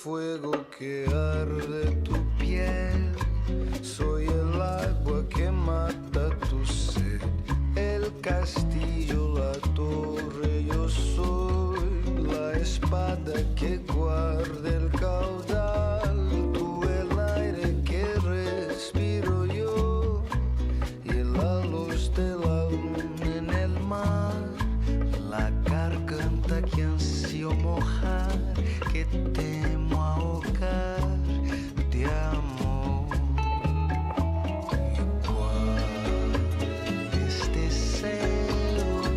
fuego que arde tu piel, soy el agua que mata tu sed, el castillo, la torre, yo soy la espada que guarda el caudal, tú el aire que respiro yo y la luz de la luna en el mar, la garganta que ansío mojar, que temo ahogar de amor. Igual este celos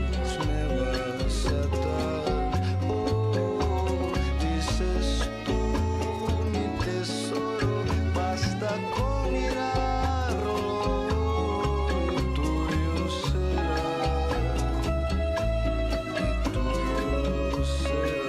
me vas a dar, oh, dices tú mi tesoro, basta con mirarlo y tuyo será, y tuyo será.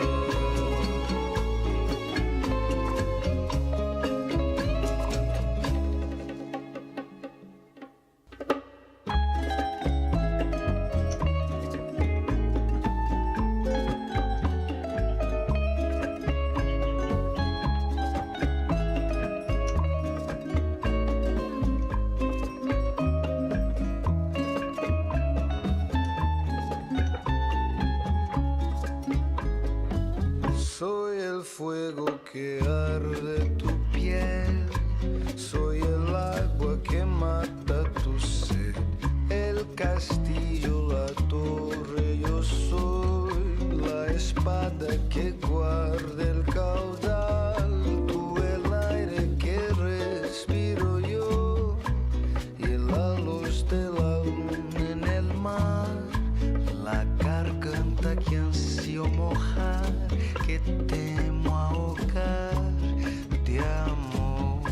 Soy el fuego que arde tu piel, soy el agua que mata tu sed, el castillo, la torre, yo soy la espada que guarda el caudal, tú el aire que respiro yo y la luz de la luna en el mar, la garganta que ansío mojar, que temo ahogar de amor.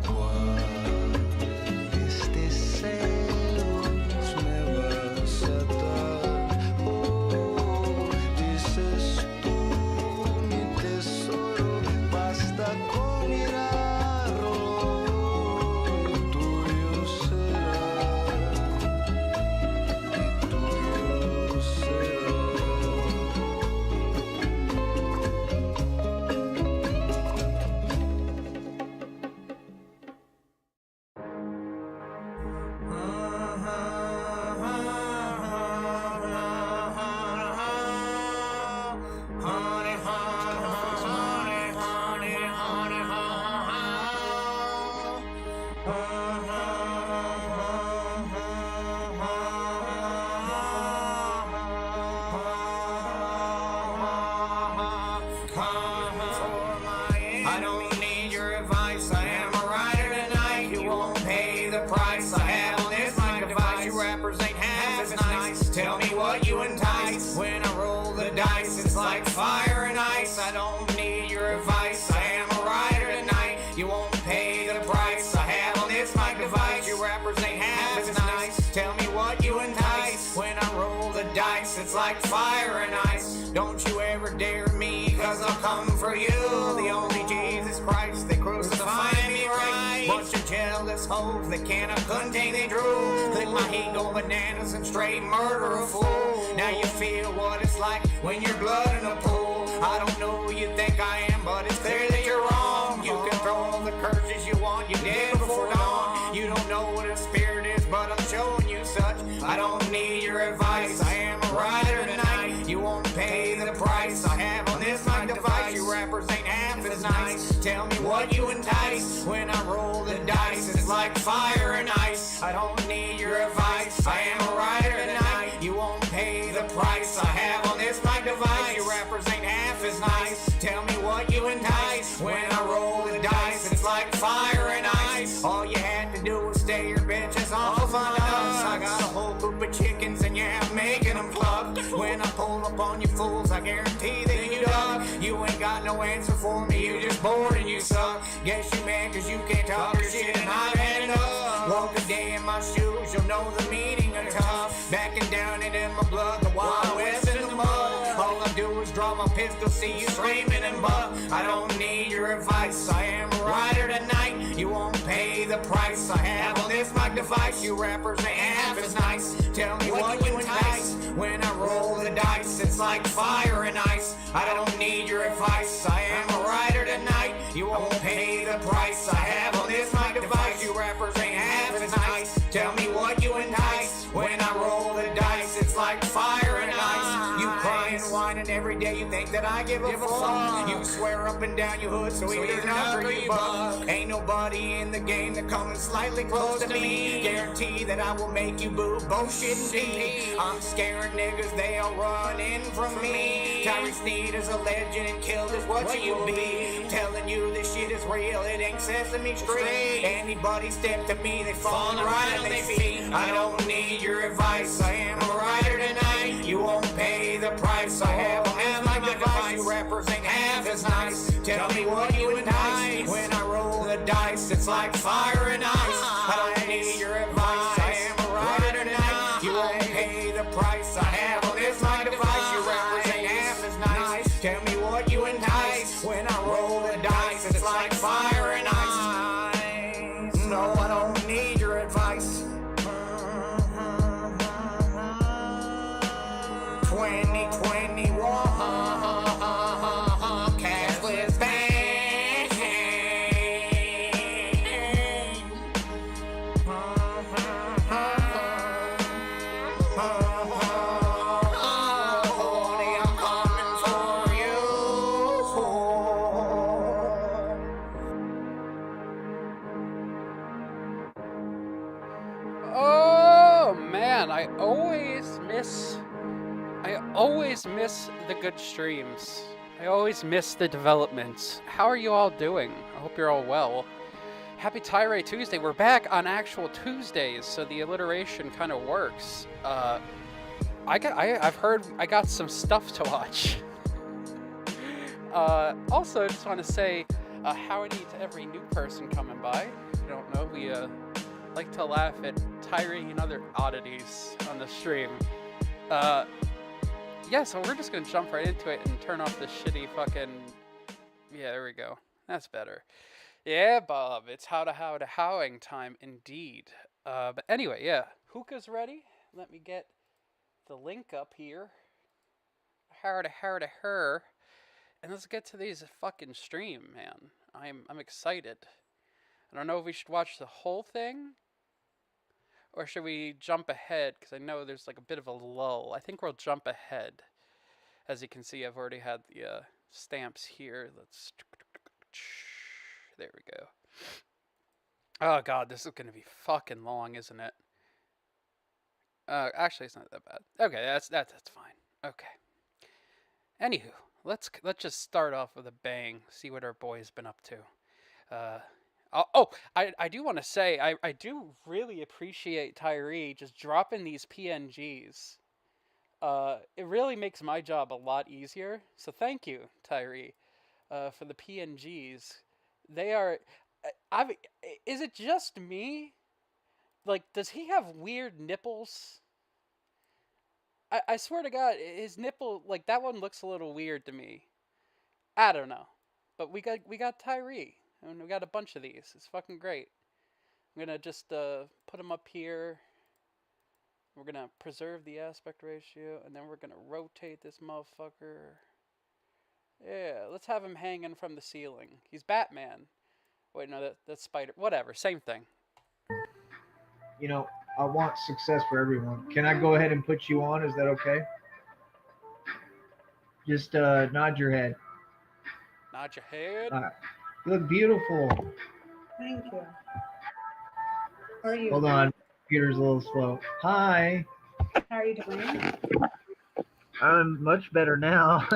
Igual este celos me vas a dar, oh, dices tú mi tesoro, basta con mirarlo y tuyo será, y tuyo será. I don't need your advice, I am a writer tonight. You won't pay the price I have on this mic device. You rappers ain't half as nice. Tell me what you entice. When I roll the dice, it's like fire and ice. I don't need your advice, I am a writer tonight. You won't pay the price I have on this mic device. You rappers ain't half as nice. Tell me what you entice. When I roll the dice, it's like fire and ice. Don't you ever dare me, cause I'll come for you. The only Jesus Christ, they crucify me right. Bunch of jealous hoes that cannot contain they drool. Click my heat, go bananas and straight murder a fool. Now you feel what it's like when you're blood in a pool. I don't know who you think I am, but it's clear that you're wrong. You can throw all the curses you want, you dead before dawn. You don't know what a spirit is, but I'm showing you such. I don't need your advice, I am a writer tonight. You won't pay the price I have on this mic device. You rappers ain't half as nice. Tell me what you entice. When I roll the dice, it's like fire and ice. I don't need your advice, I am a writer tonight. You won't pay the price I have on this mic device. You rappers ain't half as nice. Tell me what you entice. When I roll the dice, it's like fire and ice. All you had to do was stay your bitches off on us. I got a whole group of chickens and yeah, I'm making them cluck. When I pull up on you fools, I guarantee that you duck. You ain't got no answer for me, you just bored and you suck. Guess you mad cause you can't talk your shit and I've had enough. Walk a day in my shoes, you'll know the meaning of tough. Backing down it in my blood, the Wild West in the mud. All I do is draw my pistol, see you screaming and buck. I don't need your advice, I am a writer tonight. You won't pay the price I have on this mic device. You rappers ain't half as nice. Tell me what you entice. When I roll the dice, it's like fire and ice. I don't need your advice, roll the dice, it's like fire and ice. You cry and whine and every day you think that I give a fuck. You swear up and down your hood, so either knock or you buck. Ain't nobody in the game that coming slightly close to me. Guarantee that I will make you boo bullshit and pee. I'm scared niggas, they all running from me. Tyree Sneed is a legend and killed is what you will be. Telling you this shit is real, it ain't Sesame Street. Anybody step to me, they fall right on their feet. I don't need your advice, I am a writer tonight. You won't pay the price, I have my device. You represent half as nice. Tell me what you entice. When I roll the dice, it's like fire and ice. I don't need your advice, I am a writer tonight. You won't pay the price, I have my device. You represent half as nice. Tell me what you entice. When I roll the dice, it's like fire and ice. No, I don't need your advice. 2021 cashless bank. Honey, I'm coming for you. Oh man, I always miss the good streams. I always miss the developments. How are you all doing? I hope you're all well. Happy Tyree Tuesday. We're back on actual Tuesdays, so the alliteration kind of works. I've heard I got some stuff to watch. Also, I just want to say howdy to every new person coming by. If you don't know, we like to laugh at Tyree and other oddities on the stream. Yeah, so we're just gonna jump right into it and turn off the shitty fucking... Yeah, there we go. That's better. Yeah, Bob, it's howing time indeed. But anyway, yeah. Hookah's ready. Let me get the link up here. Her. And let's get to these fucking stream, man. I'm excited. I don't know if we should watch the whole thing, or should we jump ahead? Because I know there's like a bit of a lull. I think we'll jump ahead. As you can see, I've already had the stamps here. There we go. Oh god, this is going to be fucking long, isn't it? Actually, it's not that bad. Okay, that's fine. Okay. Anywho, let's just start off with a bang. See what our boy's been up to. I do want to say, I do really appreciate Tyree just dropping these PNGs. It really makes my job a lot easier. So thank you, Tyree, for the PNGs. They are... is it just me? Like, does he have weird nipples? I swear to God, his nipple, like, that one looks a little weird to me. I don't know. But we got Tyree. And we got a bunch of these. It's fucking great. I'm gonna just put them up here. We're gonna preserve the aspect ratio, and then we're gonna rotate this motherfucker. Yeah, let's have him hanging from the ceiling. He's Batman. Wait, no, that's Spider. Whatever, same thing. You know, I want success for everyone. Can I go ahead and put you on? Is that okay? Just nod your head. Nod your head. All right. You look beautiful. Thank you. How are you? Hold on. Computer's a little slow. Hi. How are you doing? I'm much better now.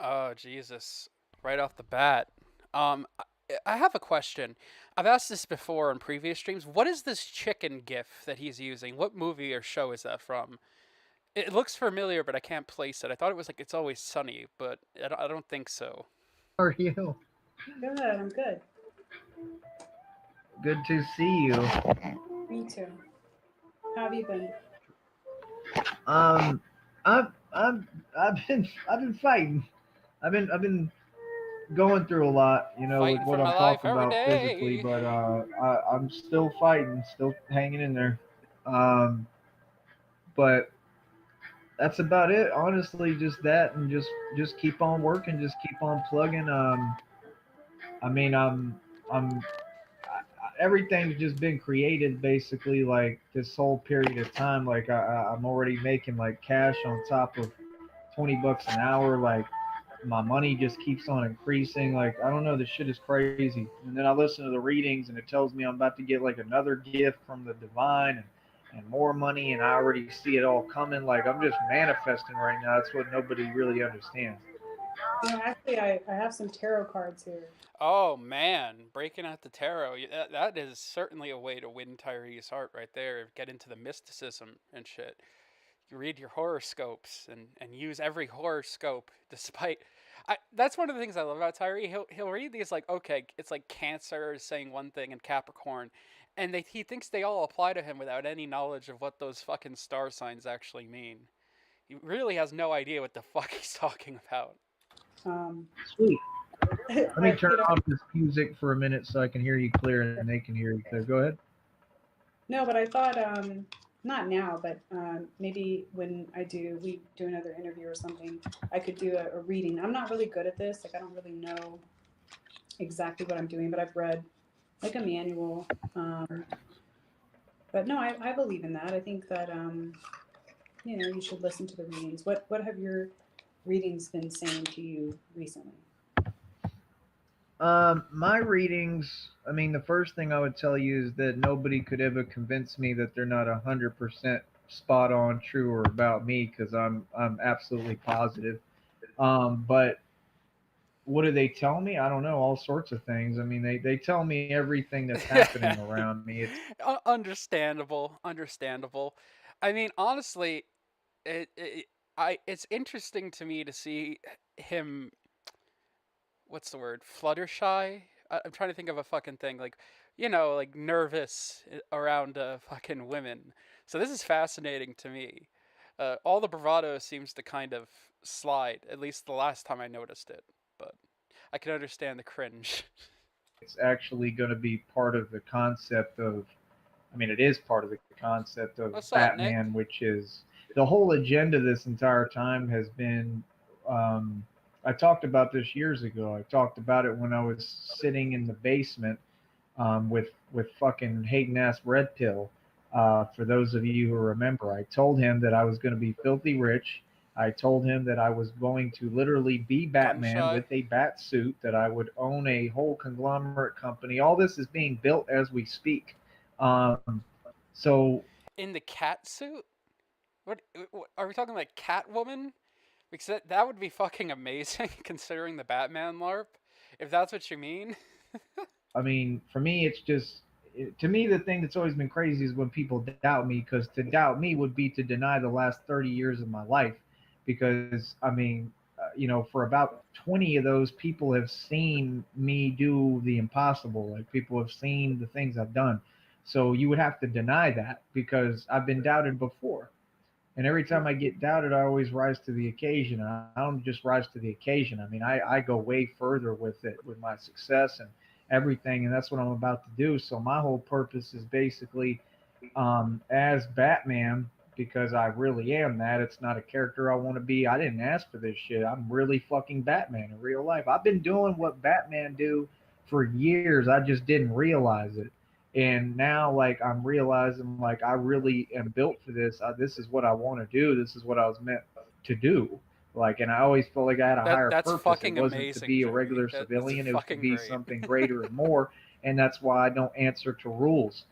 Oh, Jesus. Right off the bat. I have a question. I've asked this before on previous streams. What is this chicken gif that he's using? What movie or show is that from? It looks familiar, but I can't place it. I thought it was like It's Always Sunny, but I don't think so. How are you? Good, I'm good. Good to see you. Me too. How have you been? I've been fighting. I've been going through a lot, you know, Fighting with what for I'm my life talking about every day. physically, but I'm still fighting, still hanging in there. But that's about it, honestly. Just that, and just keep on working, just keep on plugging. I mean, everything's just been created basically like this whole period of time. Like I'm already making like cash on top of $20 an hour. Like my money just keeps on increasing. Like I don't know, this shit is crazy. And then I listen to the readings, and it tells me I'm about to get like another gift from the divine, and more money, and I already see it all coming. Like I'm just manifesting right now. That's what nobody really understands. Actually, I have some tarot cards here. Oh man, breaking out the tarot. That is certainly a way to win Tyree's heart right there. Get into the mysticism and shit. You read your horoscopes and use every horoscope despite that's one of the things I love about Tyree. He'll read these like, okay, it's like Cancer is saying one thing and Capricorn, and he thinks they all apply to him without any knowledge of what those fucking star signs actually mean. He really has no idea what the fuck he's talking about. Um, Sweet. Let me turn you know, off this music for a minute so I can hear you clear and they can hear you clear. Go ahead. no, but I thought not now, but maybe when we do another interview or something, I could do a reading. I'm not really good at this. Like I don't really know exactly what I'm doing, but I've read like a manual. But no, I believe in that. I think that you should listen to the readings. What have your readings been saying to you recently? My readings, I mean, the first thing I would tell you is that nobody could ever convince me that they're not 100% spot on, true, or about me, because I'm absolutely positive. But what do they tell me? I don't know, all sorts of things. I mean, they tell me everything that's happening around me. It's Understandable, understandable. I mean, honestly, it's interesting to me to see him. What's the word? Fluttershy. I'm trying to think of a fucking thing like, like nervous around fucking women. So this is fascinating to me. All the bravado seems to kind of slide. At least the last time I noticed it, but I can understand the cringe. it's actually going to be part of the concept of, I mean, it is part of the concept of What's up, Nick? Batman, which is the whole agenda this entire time has been. I talked about this years ago. I talked about it when I was sitting in the basement with fucking hating ass Red Pill. For those of you who remember, I told him that I was going to be filthy rich. I told him that I was going to literally be Batman Gunshot. with a bat suit, that I would own a whole conglomerate company. All this is being built as we speak. So In the cat suit? What are we talking like Catwoman? Because that would be fucking amazing considering the Batman LARP. If that's what you mean. I mean, for me, it's just to me the thing that's always been crazy is when people doubt me, because to doubt me would be to deny the last 30 years of my life. Because I mean, for about 20 of those, people have seen me do the impossible. Like people have seen the things I've done. So you would have to deny that because I've been doubted before. And every time I get doubted, I always rise to the occasion. I don't just rise to the occasion. I mean, I go way further with it, with my success and everything. And that's what I'm about to do. So my whole purpose is basically as Batman, because I really am that. It's not a character I want to be. I didn't ask for this shit. I'm really fucking Batman in real life. I've been doing what Batman do for years. I just didn't realize it. And now, like, I'm realizing, like, I really am built for this. This is what I want to do. This is what I was meant to do. Like, and I always felt like I had a higher That's purpose. It fucking wasn't to amazing, be a Joey. regular That's civilian. It was to fucking be great. something greater and more. And that's why I don't answer to rules.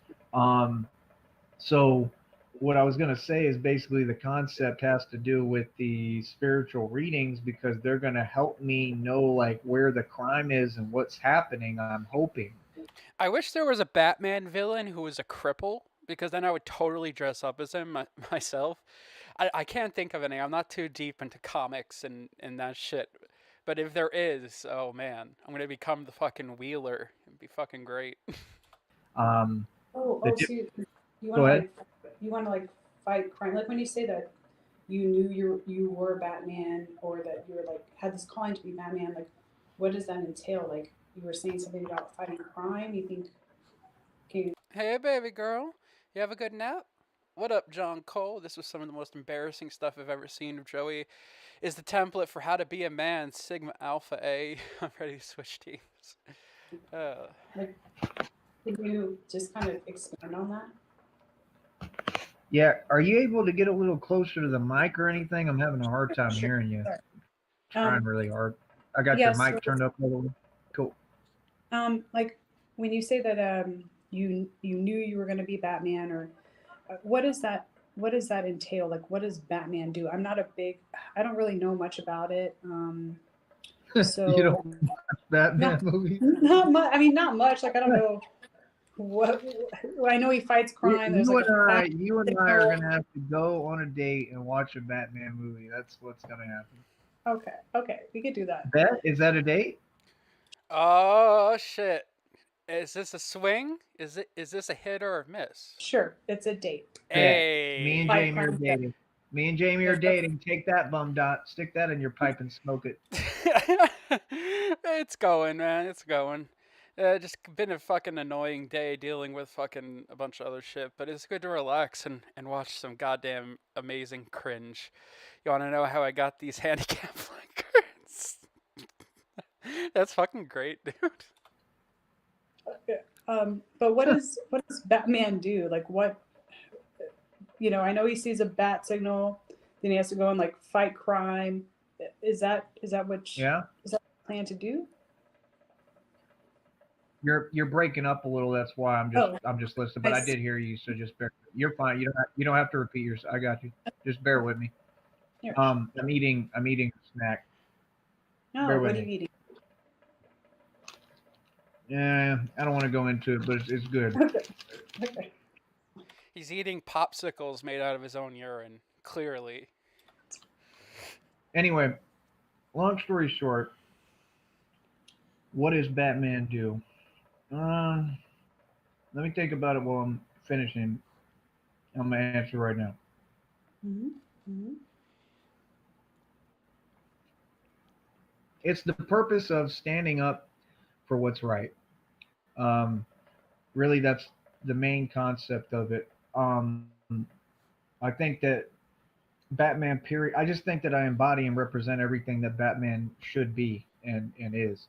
So what I was going to say is basically the concept has to do with the spiritual readings, because they're going to help me know like where the crime is and what's happening. I'm hoping. I wish there was a Batman villain who was a cripple, because then I would totally dress up as him myself. I can't think of any. I'm not too deep into comics and that shit. But if there is, oh man, I'm gonna become the fucking Wheeler. It'd be fucking great. Um, So you want Go to ahead. like fight crime? Like when you say that you knew you were Batman, or that you were like had this calling to be Batman, like what does that entail? Like you were saying something about fighting crime. You think? Can you, Hey, baby girl, you have a good nap? What up, John Cole? This was some of the most embarrassing stuff I've ever seen of Joey. Is the template for how to be a man, Sigma Alpha A. I'm ready to switch teams. Uh, like Can you just kind of expand on that? Yeah, are you able to get a little closer to the mic or anything? I'm having a hard time Sure. hearing you. Sorry. Trying really hard. I got your Yes. mic turned up a little. Cool. Like when you say that you knew you were going to be Batman, or what is that? What does that entail? Like, what does Batman do? I don't really know much about it. You So don't watch Batman not, movies? not much. I mean, not much. Like, I don't know what. I know he fights crime. There's like a You and I are gonna have to go on a date and watch a Batman movie. That's what's gonna happen. Okay, we could do that. Bet is that a date? Oh shit! Is this a swing? Is this a hit or a miss? Sure, it's a date. Bet. Me and Hey. Jamie are dating. Me and Jamie are dating. Take that, bum dot. Stick that in your pipe and smoke it. It's going, man. It's going. Just been a fucking annoying day dealing with fucking a bunch of other shit, but it's good to relax and watch some goddamn amazing cringe. You want to know how I got these handicap flankers? That's fucking great, dude. But what does Batman do? Like, what? I know he sees a bat signal, then he has to go and like fight crime. Is that what? Yeah. Is that what you plan to do? You're breaking up a little. That's why I'm just listening. But I did hear you, so just bear. You're fine. You don't have to repeat yours. I got you. Just bear with me. Here. I'm eating a snack. No, bear what with are you me. eating? Yeah, I don't want to go into it, but it's good. Okay. He's eating popsicles made out of his own urine, clearly. Anyway, long story short, what does Batman do? Let me think about it while I'm finishing. I'm gonna answer right now. Mm-hmm. Mm-hmm. It's the purpose of standing up for what's right. Really, that's the main concept of it. I think that Batman period. I just think that I embody and represent everything that Batman should be and is,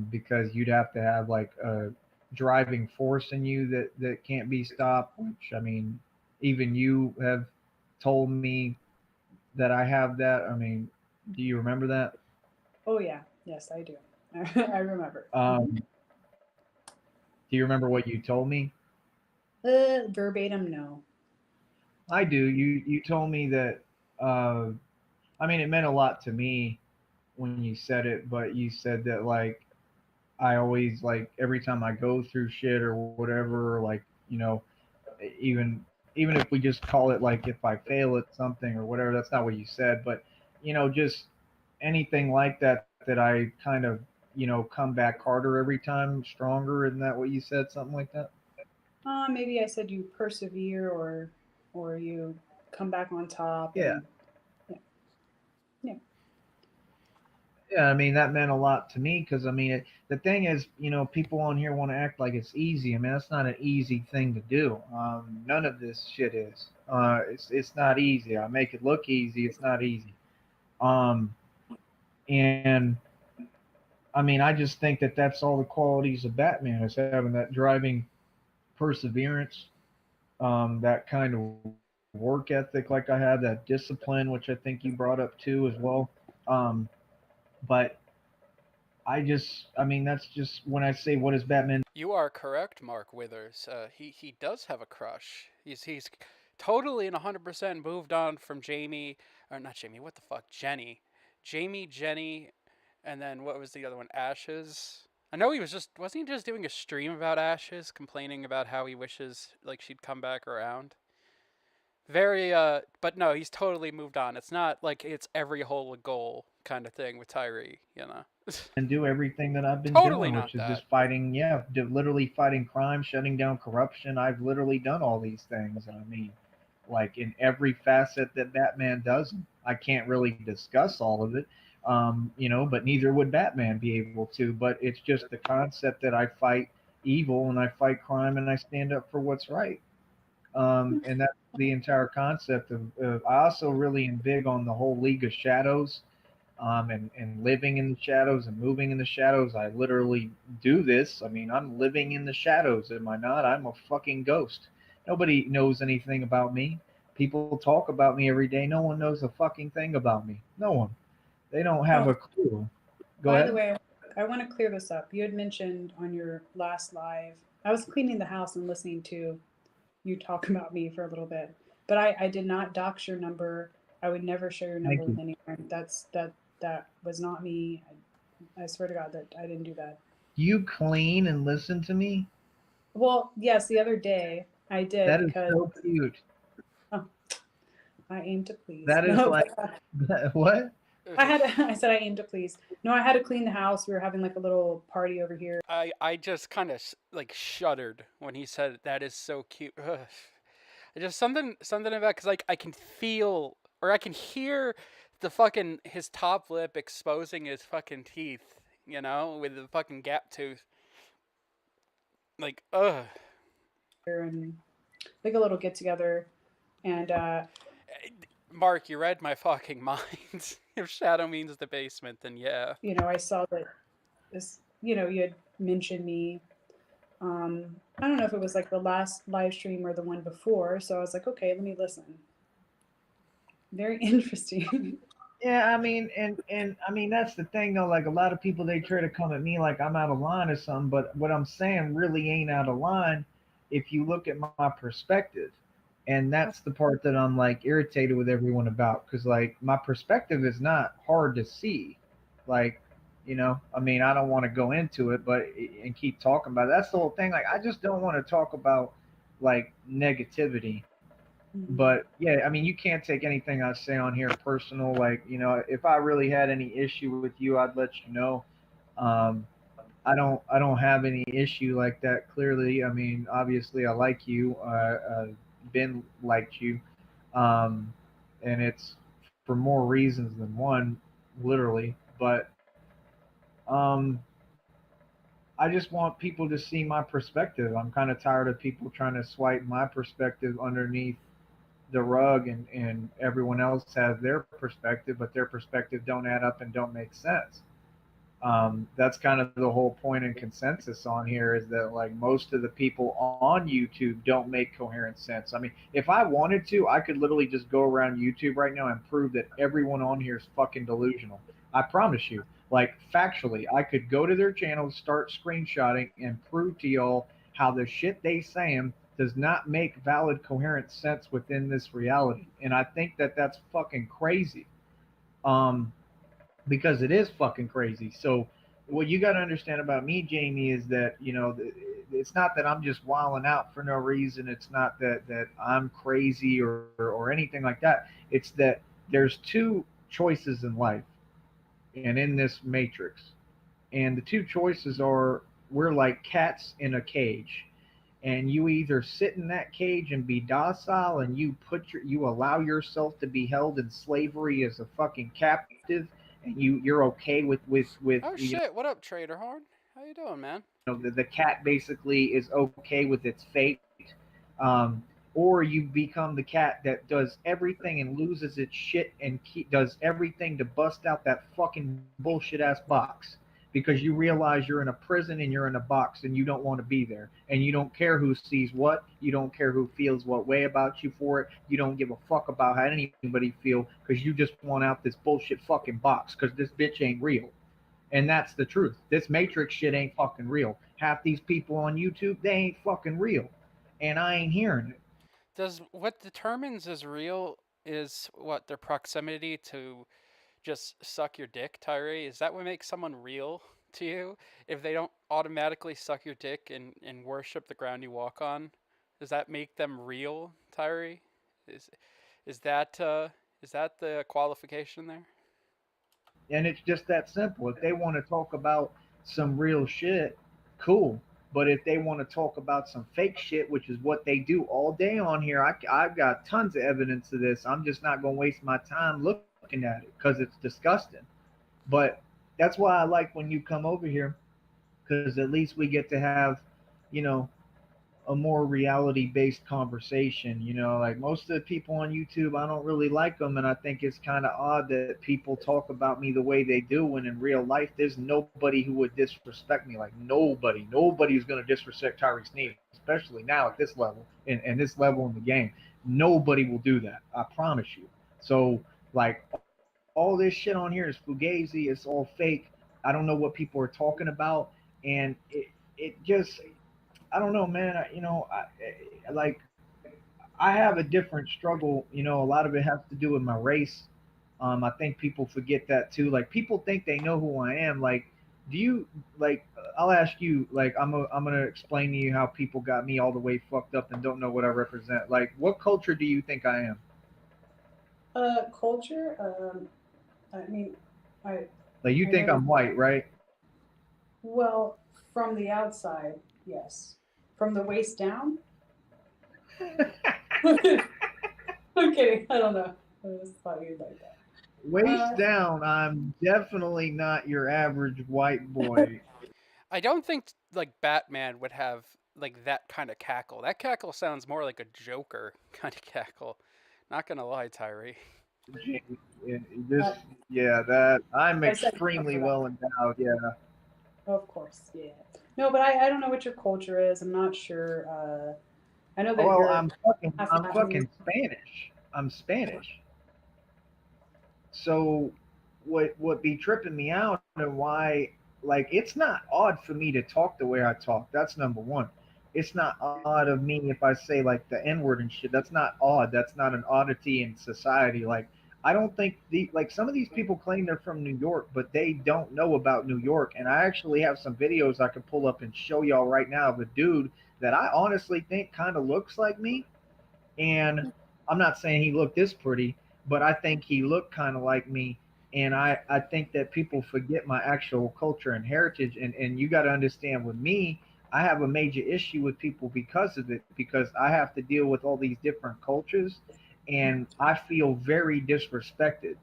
because you'd have to have like a driving force in you that can't be stopped. Which I mean, even you have told me that I have that. I mean, do you remember that? Oh yeah, yes, I do. I remember. Do you remember what you told me? Verbatim, no. I do. You told me that. I mean, it meant a lot to me when you said it, but you said that like I always like every time I go through shit or whatever, like even even if we just call it like if I fail at something or whatever, that's not what you said, but just anything like that that I kind of come back harder every time, stronger. Isn't that what you said? Something like that. Maybe I said you persevere, or you come back on top. Yeah. And, yeah. Yeah, I mean that meant a lot to me because I mean the thing is, people on here want to act like it's easy. I mean that's not an easy thing to do. None of this shit is. It's not easy. I make it look easy. It's not easy. And I mean I just think that that's all the qualities of Batman is having that driving perseverance, that kind of work ethic like I have, that discipline, which I think you brought up too as well. But I mean, that's just when I say what is Batman. You are correct, Mark Withers. He does have a crush. He's totally and 100% moved on from Jamie, or not Jamie. What the fuck, Jenny, Jenny, and then what was the other one? Ashes. I know wasn't he just doing a stream about Ashes, complaining about how he wishes like she'd come back around. Very but no, he's totally moved on. It's not like it's every hole a goal kind of thing with Tyree, And do everything that I've been Totally doing, not which is that. just fighting, literally fighting crime, shutting down corruption. I've literally done all these things. I mean, like in every facet that Batman does. I can't really discuss all of it, but neither would Batman be able to. But it's just the concept that I fight evil and I fight crime and I stand up for what's right. And that's the entire concept of I also really am big on the whole League of Shadows and living in the shadows and moving in the shadows. I literally do this. I mean, I'm living in the shadows, am I not? I'm a fucking ghost. Nobody knows anything about me. People talk about me every day. No one knows a fucking thing about me. No one. They don't have Oh, a clue. Go by the ahead. way, I want to clear this up. You had mentioned on your last live, I was cleaning the house and listening to you talk about me for a little bit, but I did not dox your number. I would never share your number Thank with you. anyone. That was not me. I swear to God that I didn't do that. You clean and listen to me? Well, yes, the other day I did That is because so cute. oh, I aim to please. That is No, like, what? I said I aim to please. No, I had to clean the house. We were having like a little party over here. I just kind of like shuddered when he said that is so cute. Ugh. Just something about because like I can feel or I can hear the fucking his top lip exposing his fucking teeth, you know, with the fucking gap tooth. Like, ugh. And like a little get together, and Mark, you read my fucking mind. If shadow means the basement, then yeah. I saw that this, you had mentioned me. I don't know if it was like the last live stream or the one before, so I was like, okay, let me listen. Very interesting. Yeah, I mean, and I mean that's the thing though. Like a lot of people, they try to come at me like I'm out of line or something. But what I'm saying really ain't out of line if you look at my perspective, and that's the part that I'm like irritated with everyone about. Because like my perspective is not hard to see. Like, I mean, I don't want to go into it, but and keep talking about it. That's the whole thing. Like, I just don't want to talk about like negativity, Mhm. but yeah, I mean, you can't take anything I say on here personal. Like, if I really had any issue with you, I'd let you know. Um, I don't have any issue like that. Clearly, I mean, obviously, I like you. Ben liked you, um, and it's for more reasons than one, literally. But um, I just want people to see my perspective. I'm kind of tired of people trying to swipe my perspective underneath the rug, and everyone else has their perspective, but their perspective don't add up and don't make sense. That's kind of the whole point and consensus on here is that like most of the people on YouTube don't make coherent sense. I mean, if I wanted to, I could literally just go around YouTube right now and prove that everyone on here is fucking delusional. I promise you. Like factually, I could go to their channels, start screenshotting, and prove to y'all how the shit they saying does not make valid, coherent sense within this reality. And I think that that's fucking crazy. Um, because it is fucking crazy. So what you got to understand about me, Jamie, is that it's not that I'm just wilding out for no reason. It's not that I'm crazy or anything like that. It's that there's two choices in life and in this matrix, and the two choices are we're like cats in a cage, and you either sit in that cage and be docile and you allow yourself to be held in slavery as a fucking captive, and you're okay with Oh shit! What up, Trader Horn? How you doing, man? the cat basically is okay with its fate, um, or you become the cat that does everything and loses its shit and does everything to bust out that fucking bullshit ass box because you realize you're in a prison and you're in a box and you don't want to be there and you don't care who sees what, you don't care who feels what way about you for it, you don't give a fuck about how anybody feel because you just want out this bullshit fucking box because this bitch ain't real. And that's the truth. This Matrix shit ain't fucking real. Half these people on YouTube, they ain't fucking real. And I ain't hearing it. Does what determines as real is what their proximity to just suck your dick, Tyree? Is that what makes someone real to you? If they don't automatically suck your dick and worship the ground you walk on, does that make them real, Tyree? Is is that uh, is that the qualification there? And it's just that simple. If they want to talk about some real shit, cool. But if they want to talk about some fake shit, which is what they do all day on here, I've got tons of evidence of this. I'm just not going to waste my time looking at it because it's disgusting. But that's why I like when you come over here because at least we get to have, you know, a more reality based conversation. You know, like most of the people on YouTube, I don't really like them, and I think it's kind of odd that people talk about me the way they do when in real life there's nobody who would disrespect me. Like nobody's going to disrespect Tyree Sneed, especially now at this level and this level in the game. Nobody will do that. I promise you. So like all this shit on here is fugazi. It's all fake. I don't know what people are talking about, and it just I don't know, man. Like I have a different struggle. You know, a lot of it has to do with my race. I think people forget that too. Like people think they know who I am. Like, do you like? I'll ask you. Like, I'm gonna explain to you how people got me all the way fucked up and don't know what I represent. Like, what culture do you think I am? Culture. I mean, I Like, you I think know. I'm white, right? Well, from the outside, yes. From the waist down. I'm kidding. I don't know. I just thought you'd like that. Waist Uh, down, I'm definitely not your average white boy. I don't think like Batman would have like that kind of cackle. That cackle sounds more like a Joker kind of cackle. Not gonna lie, Tyree. This, uh, yeah, that I'm I said no extremely for that. well endowed. Yeah. Of course, yeah. No, but I don't know what your culture is. I'm not sure. I know that Well, you're half I'm Japanese. fucking Spanish. I'm Spanish. So what be tripping me out and why like it's not odd for me to talk the way I talk. That's number one. It's not odd of me if I say like the N word and shit. That's not odd. That's not an oddity in society. Like I don't think the like some of these people claim they're from New York, but they don't know about New York. And I actually have some videos I could pull up and show y'all right now of a dude that I honestly think kind of looks like me. And I'm not saying he looked this pretty, but I think he looked kind of like me. And I think that people forget my actual culture and heritage. And you got to understand with me, I have a major issue with people because of it, because I have to deal with all these different cultures. And I feel very disrespected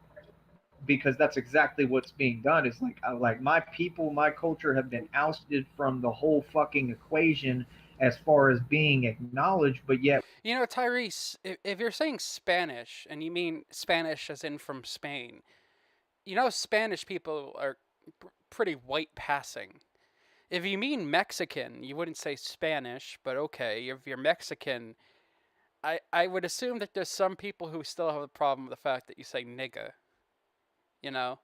because that's exactly what's being done. Is like my people, my culture have been ousted from the whole fucking equation as far as being acknowledged, but yet You know, Tyrese, if you're saying Spanish and you mean Spanish as in from Spain, you know Spanish people are pretty white passing. If you mean Mexican, you wouldn't say Spanish, but okay, if you're Mexican, I would assume that there's some people who still have a problem with the fact that you say nigga. You know,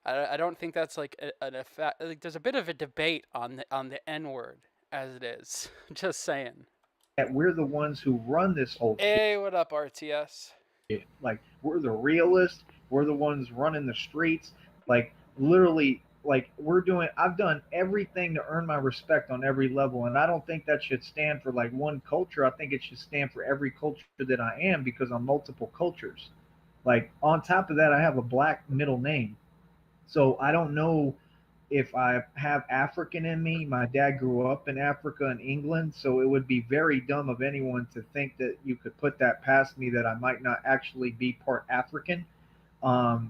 I don't think that's like an effect. Like, there's a bit of a debate on the N word as it is. Just saying. we're the ones who run this whole shit. Hey, what up, RTS? Like we're the realists. We're the ones running the streets. Like literally, like we're doing. I've done everything to earn my respect on every level, and I don't think that should stand for like one culture. I think it should stand for every culture that I am because I'm multiple cultures. Like on top of that, I have a black middle name. So I don't know if I have African in me. My dad grew up in Africa and England, so it would be very dumb of anyone to think that you could put that past me that I might not actually be part African,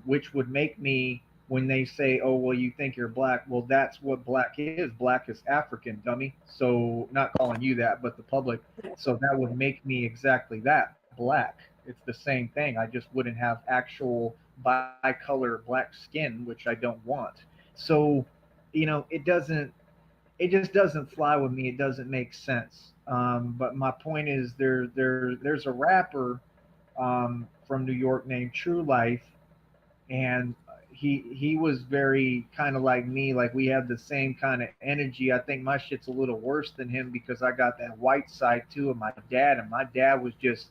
which would make me, when they say, oh, well, you think you're black, well, that's what black is. Black is African, dummy. So, not calling you that, but the public. So, that would make me exactly that black. It's the same thing. I just wouldn't have actual bicolor black skin, which I don't want. So, it just doesn't fly with me. It doesn't make sense. But my point is, there's a rapper from New York named True Life, and he was very kind of like me. Like we have the same kind of energy. I think my shit's a little worse than him because I got that white side too of my dad, and my dad was just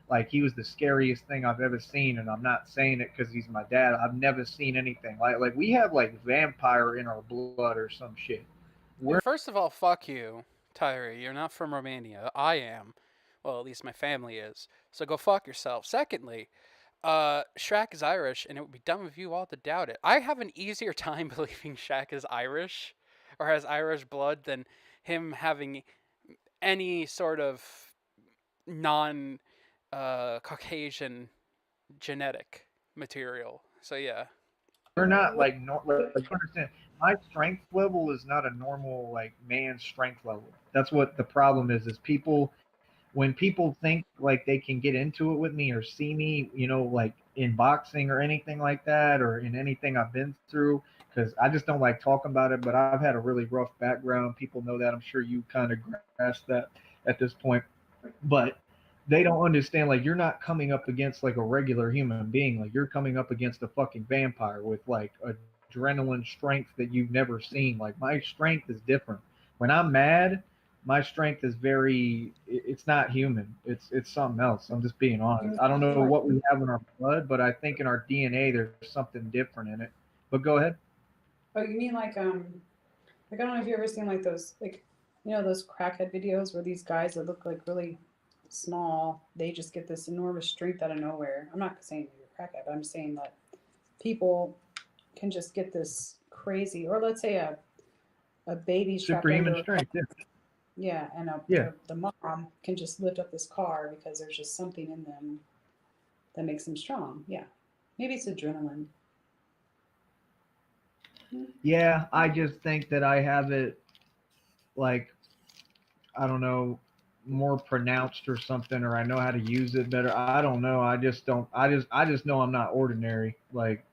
like he was the scariest thing I've ever seen. And I'm not saying it because he's my dad. I've never seen anything like we have like vampire in our blood or some shit. We're Well, first of all, fuck you, Tyree. You're not from Romania. I am. Well, at least my family is. So go fuck yourself. Secondly, Shaq is Irish, and it would be dumb of you all to doubt it. I have an easier time believing Shaq is Irish or has Irish blood than him having any sort of non Caucasian genetic material. So yeah. not like like you understand. My strength level is not a normal like man's strength level. That's what the problem is. Is people when people think like they can get into it with me or see me, you know, like in boxing or anything like that, or in anything I've been through, because I just don't like talking about it. But I've had a really rough background. People know that. I'm sure you kind of grasp that at this point. But they don't understand, like, you're not coming up against like a regular human being. Like, you're coming up against a fucking vampire with like adrenaline strength that you've never seen. Like, my strength is different. When I'm mad, my strength is very, it's not human. It's something else. I'm just being honest. I don't know what we have in our blood, but I think in our DNA there's something different in it. But go ahead. Oh, you mean like I don't know if you ever seen like those like you know those crackhead videos where these guys that look like really small, they just get this enormous strength out of nowhere. I'm not saying you're a crackhead, but I'm saying that people can just get this crazy, or let's say a baby strapped Superhuman under strength. Yeah. yeah, and Yeah. the mom can just lift up this car because there's just something in them that makes them strong. Yeah, maybe it's adrenaline. Yeah, I just think that I have it like, I don't know, more pronounced or something, or I know how to use it better. I don't know. I just don't. I just know I'm not ordinary. Like,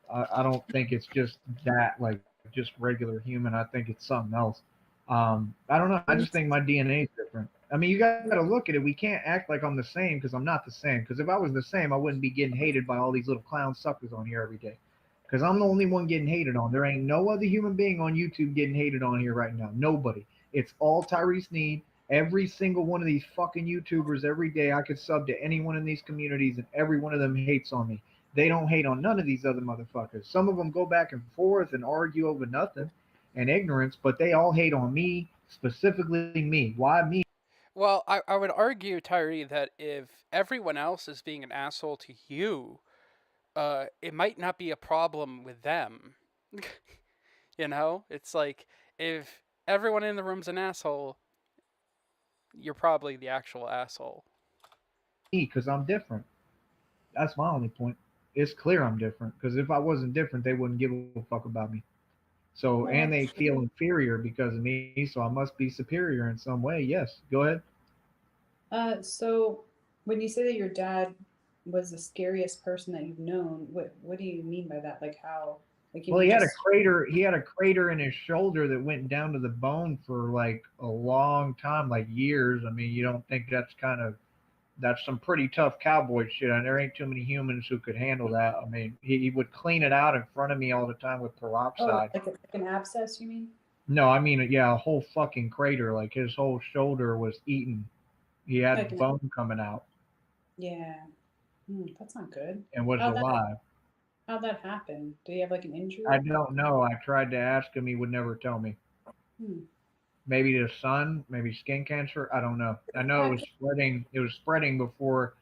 I don't think it's just that, like, just regular human. I think it's something else. I don't know. I just think my DNA is different. I mean, you got to look at it. We can't act like I'm the same because I'm not the same. Because if I was the same, I wouldn't be getting hated by all these little clown suckers on here every day. Because I'm the only one getting hated on. There ain't no other human being on YouTube getting hated on here right now. Nobody. It's all Tyree Sneed. Every single one of these fucking YouTubers every day. I could sub to any one of these communities, and every one of them hates on me. They don't hate on none of these other motherfuckers. Some of them go back and forth and argue over nothing and ignorance, but they all hate on me, specifically me. Why me? Well, I would argue, Tyree, that if everyone else is being an asshole to you, it might not be a problem with them. You know? It's like, if everyone in the room's an asshole, you're probably the actual asshole. Because I'm different. That's my only point. It's clear I'm different. Because if I wasn't different, they wouldn't give a fuck about me. So, Well, and they that's feel inferior because of me, so I must be superior in some way. Yes, go ahead. so when you say that your dad was the scariest person that you've known, what do you mean by that? Like how? Like you Well, mean he had a just crater. He had a crater in his shoulder that went down to the bone for like a long time, like years. I mean, you don't think that's some pretty tough cowboy shit, and there ain't too many humans who could handle that. I mean, he would clean it out in front of me all the time with oh peroxide. like an abscess? You mean? No, I mean, yeah, a whole fucking crater. Like, his whole shoulder was eaten. He Like had an bone coming out yeah. That's not good. and was How that alive. how'd that happen? Did he have like an I injury? don't know. I tried to ask him. He would never tell me. Hmm. Maybe the sun, maybe skin cancer. I don't know. I know it I was spreading. It was spreading before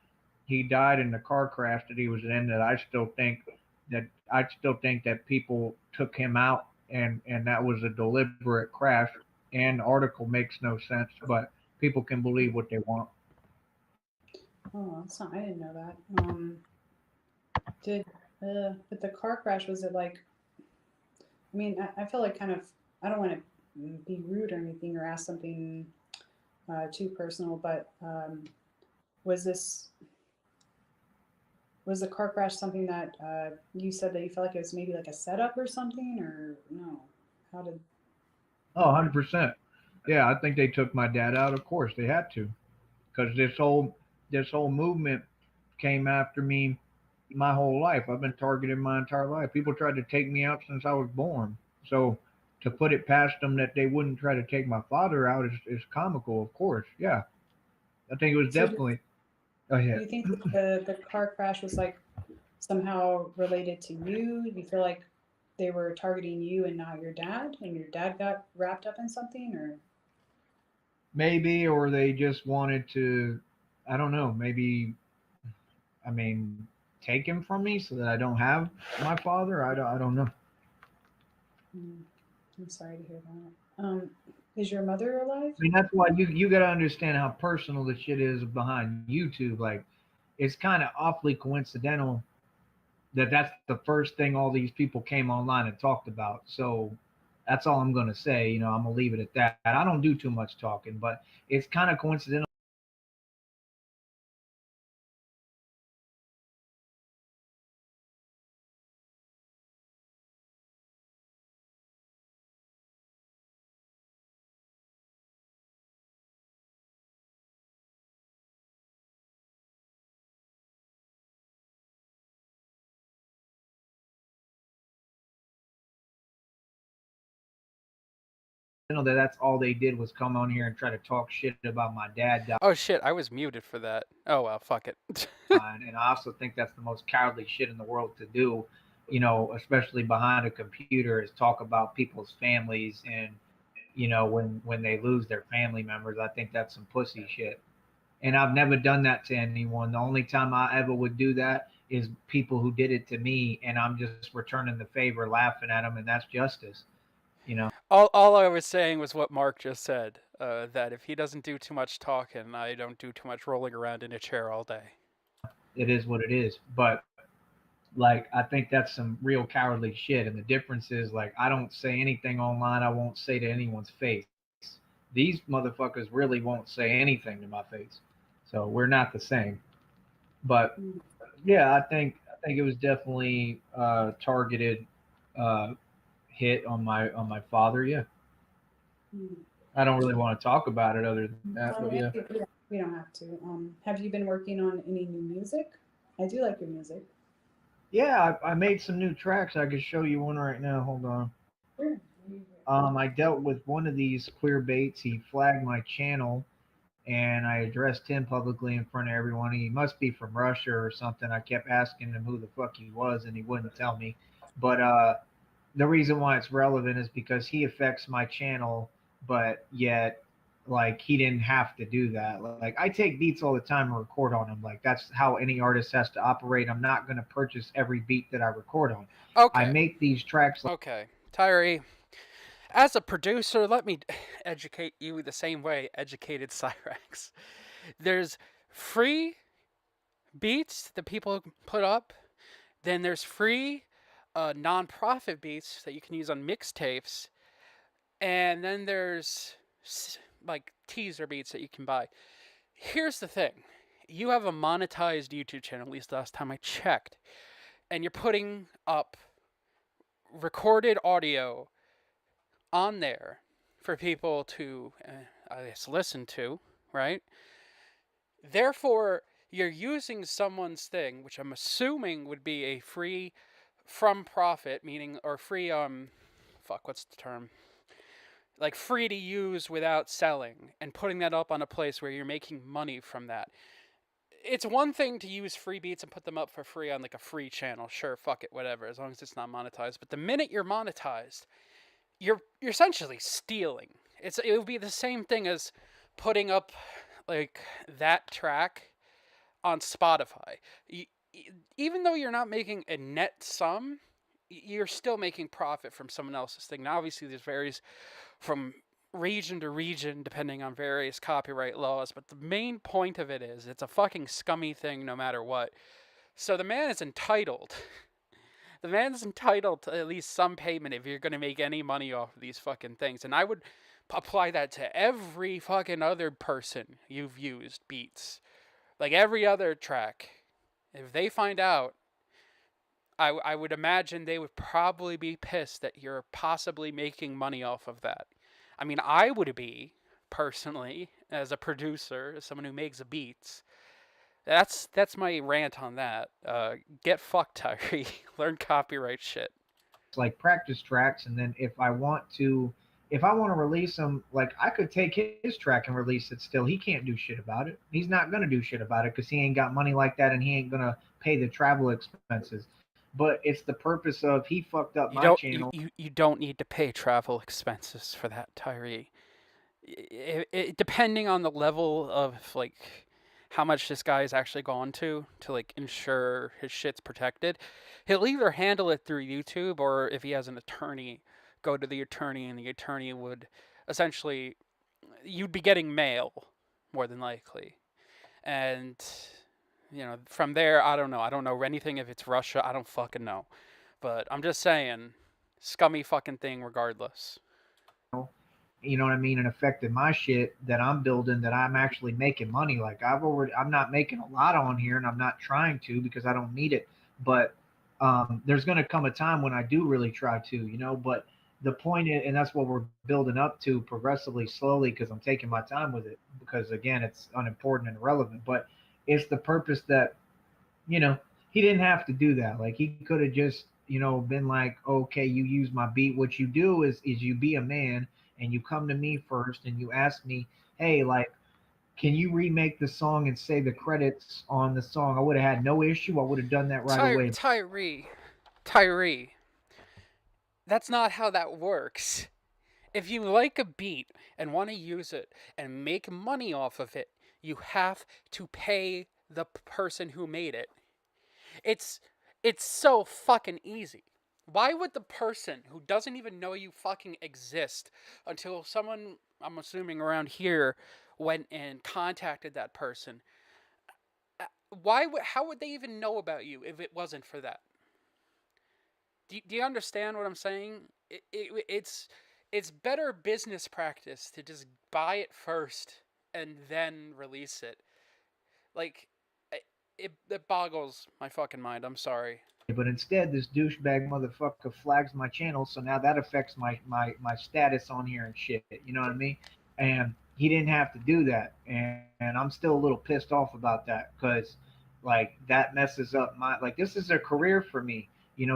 he died in the car crash that he was in. That I still think that people took him out, and that was a deliberate crash. And the article makes no sense, but people can believe what they want. oh, that's not. I didn't know that. Did but the car crash was it like? I mean, I feel like kind of. I don't want to be rude or anything or ask something too personal, but was this was the car crash something that you said that you felt like it was maybe like a setup or something, or no? How did? Oh, 100%. Yeah, I think they took my dad out. Of course, they had to, because this whole movement came after me my whole life. I've been targeted my entire life. People tried to take me out since I was born. So to put it past them that they wouldn't try to take my father out is comical, of course. Yeah, I think it was So definitely. Go do ahead. you think that the car crash was like somehow related to you? Do you feel like they were targeting you and not your dad, and your dad got wrapped up in something, or? Maybe, or they just wanted to. I don't know. Maybe, I mean, take him from me so that I don't have my father. I don't know. Hmm, I'm sorry to hear that. Is your mother alive? I mean, that's why you got to understand how personal the shit is behind YouTube. Like, it's kind of awfully coincidental that's the first thing all these people came online and talked about. So that's all I'm going to say. I'm going to leave it at that. I don't do too much talking, but it's kind of coincidental. That that's all they did was come on here and try to talk shit about my dad Oh shit, I was muted for that. Oh well, fuck it. dying, and I also think that's the most cowardly shit in the world to do. Especially behind a computer, is talk about people's families, and when they lose their family members. I think that's some pussy shit. And I've never done that to anyone. The only time I ever would do that is people who did it to me, and I'm just returning the favor, laughing at them, and that's justice. You know, all I was saying was what Mark just said. That if he doesn't do too much talking, I don't do too much rolling around in a chair all day. it is what it is. But like, I think that's some real cowardly shit. And the difference is, like, I don't say anything online I won't say to anyone's face. These motherfuckers really won't say anything to my face. So we're not the same. But yeah, I think it was definitely targeted hit on my father. Yeah. I don't really want to talk about it other than that, but yeah. We don't have to. Have you been working on any new music? I do like your music. Yeah, I made some new tracks. I could show you one right now. Hold on. Sure. I dealt with one of these queer baits. He flagged my channel, and I addressed him publicly in front of everyone. He must be from Russia or something. I kept asking him who the fuck he was, and he wouldn't tell me. But the reason why it's relevant is because he affects my channel, but yet, like, he didn't have to do that. Like, I take beats all the time and record on them. Like, that's how any artist has to operate. I'm not going to purchase every beat that I record on. Okay. I make these tracks. Okay, Tyree. As a producer, let me educate you the same way I educated Cyrax. There's free beats that people put up. Then there's free non-profit beats that you can use on mixtapes. And then there's like teaser beats that you can buy. Here's the thing. You have a monetized YouTube channel, at least last time I checked. And you're putting up recorded audio on there for people to, I guess, listen to, right? Therefore, you're using someone's thing, which I'm assuming would be a free from profit, meaning, or free, what's the term? Like free to use without selling, and putting that up on a place where you're making money from that. It's one thing to use free beats and put them up for free on like a free channel. Sure, fuck it, whatever, as long as it's not monetized. But the minute you're monetized, you're essentially stealing. It would be the same thing as putting up like that track on Spotify. Even though you're not making a net sum, you're still making profit from someone else's thing. Now, obviously, this varies from region to region depending on various copyright laws, but the main point of it is it's a fucking scummy thing no matter what. So the man is entitled. The man's entitled to at least some payment if you're going to make any money off of these fucking things. And I would apply that to every fucking other person you've used beats. Like every other track. If they find out, I would imagine they would probably be pissed that you're possibly making money off of that. I mean, I would be, personally, as a producer, as someone who makes beats. That's my rant on that. Get fucked, Tyree. Learn copyright shit. Like practice tracks, and then if I want to release them, like, I could take his track and release it still. He can't do shit about it. He's not gonna do shit about it because he ain't got money like that, and he ain't gonna pay the travel expenses. But it's the purpose of, he fucked up my channel. You don't need to pay travel expenses for that, Tyree. Depending on the level of like how much this guy's actually gone to like ensure his shit's protected, he'll either handle it through YouTube, or if he has an attorney, go to the attorney, and the attorney would essentially, you'd be getting mail more than likely, and From there, I don't know. I don't know anything if it's Russia. I don't fucking know. But I'm just saying, scummy fucking thing regardless. You know what I mean, and affected my shit that I'm building, that I'm actually making money. Like I'm not making a lot on here, and I'm not trying to because I don't need it. But there's going to come a time when I do really try to. But the point is, and that's what we're building up to progressively, slowly, because I'm taking my time with it. Because again, it's unimportant and irrelevant, but it's the purpose that you know, he didn't have to do that. Like he could have just, been like, okay, you use my beat. What you do is you be a man and you come to me first and you ask me, hey, like, can you remake the song and say the credits on the song? I would have had no issue. I would have done that right away. Tyree, that's not how that works. If you like a beat and want to use it and make money off of it, you have to pay the person who made it. It's so fucking easy. Why would the person who doesn't even know you fucking exist until someone, I'm assuming around here, went and contacted that person? How would they even know about you if it wasn't for that? Do you understand what I'm saying? It's better business practice to just buy it first and then release it. Like, it boggles my fucking mind. I'm sorry. But instead, this douchebag motherfucker flags my channel, so now that affects my status on here and shit. You know what I mean? And he didn't have to do that, and I'm still a little pissed off about that because, like, that messes up my like. This is a career for me,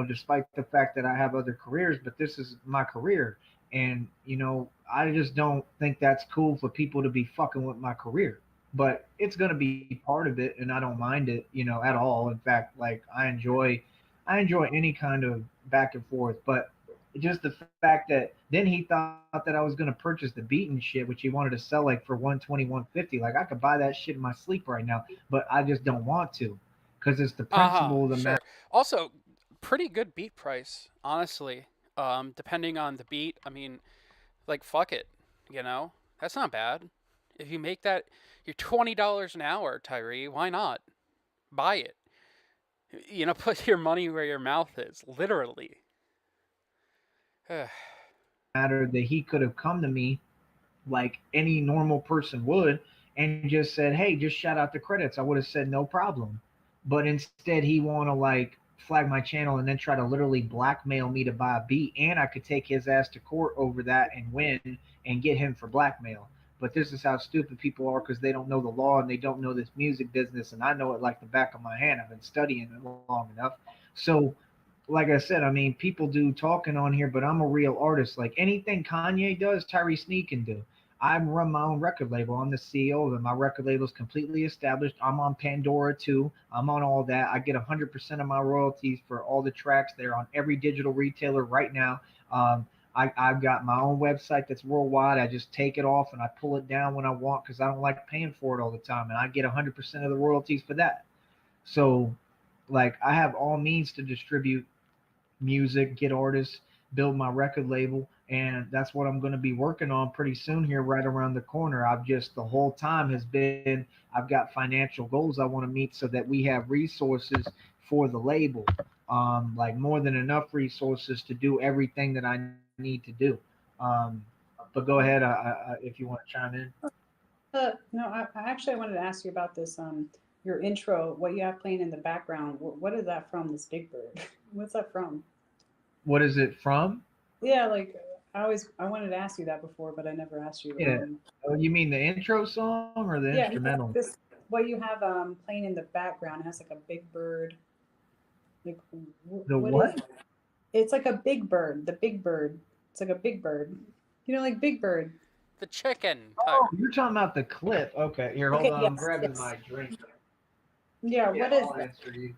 despite the fact that I have other careers, but this is my career, and I just don't think that's cool for people to be fucking with my career. But it's gonna be part of it, and I don't mind it, at all. In fact, like I enjoy any kind of back and forth, but just the fact that then he thought that I was gonna purchase the beat and shit, which he wanted to sell like for 120, 150. Like I could buy that shit in my sleep right now, but I just don't want to, because it's the principle of the Sure. matter. Also, pretty good beat price, honestly. Depending on the beat, I mean, like fuck it, that's not bad. If you make that your $20 an hour, Tyree, why not buy it? Put your money where your mouth is, literally. Matter that he could have come to me like any normal person would and just said, "Hey, just shout out the credits." I would have said no problem. But instead, he want to like flag my channel and then try to literally blackmail me to buy a beat, and I could take his ass to court over that and win and get him for blackmail. But this is how stupid people are because they don't know the law and they don't know this music business, and I know it like the back of my hand. I've been studying it long enough. So like I said, I mean, people do talking on here, but I'm a real artist. Like anything Kanye does, Tyree Sneed can do. I run my own record label. I'm the CEO of it. My record label is completely established. I'm on Pandora too. I'm on all that. I get 100% of my royalties for all the tracks. They're on every digital retailer right now. I've got my own website that's worldwide. I just take it off and I pull it down when I want because I don't like paying for it all the time. And I get 100% of the royalties for that. So, like, I have all means to distribute music, get artists, build my record label, and that's what I'm going to be working on pretty soon here, right around the corner. I've just the whole time has been I've got financial goals I want to meet so that we have resources for the label, like more than enough resources to do everything that I need to do. But go ahead, if you want to chime in. No, I actually wanted to ask you about this. Your intro, what you have playing in the background. What is that from? This Big Bird. What's that from? What is it from? Yeah, like I wanted to ask you that before, but I never asked you. Yeah. Oh, you mean the intro song or the Yeah, instrumental? this what you have playing in the background has like a big bird. Like The what what? is? It's like a big bird. The big bird. It's like a big bird. Like Big Bird. The chicken. Oh, you're talking about the clip. Okay, here, hold Okay, on. yes, I'm grabbing yes. my drink. Yeah, what is I'll that? answer you.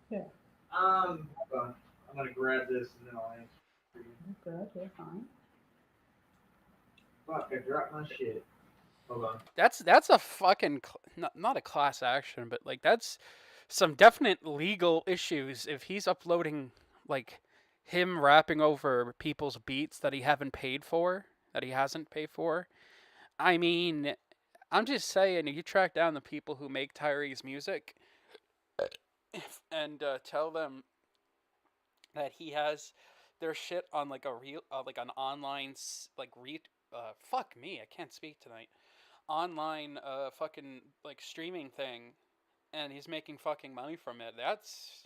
Yeah. Hold on. I'm gonna grab this and then I'll answer you. Good, you're fine. Fuck, I dropped my shit. Hold on. That's a fucking not a class action, but like that's some definite legal issues if he's uploading like him rapping over people's beats that he hasn't paid for. I mean, I'm just saying, you track down the people who make Tyree's music and tell them that he has their shit on like a real, like an online, fuck me, I can't speak tonight. Online, fucking like streaming thing, and he's making fucking money from it. That's,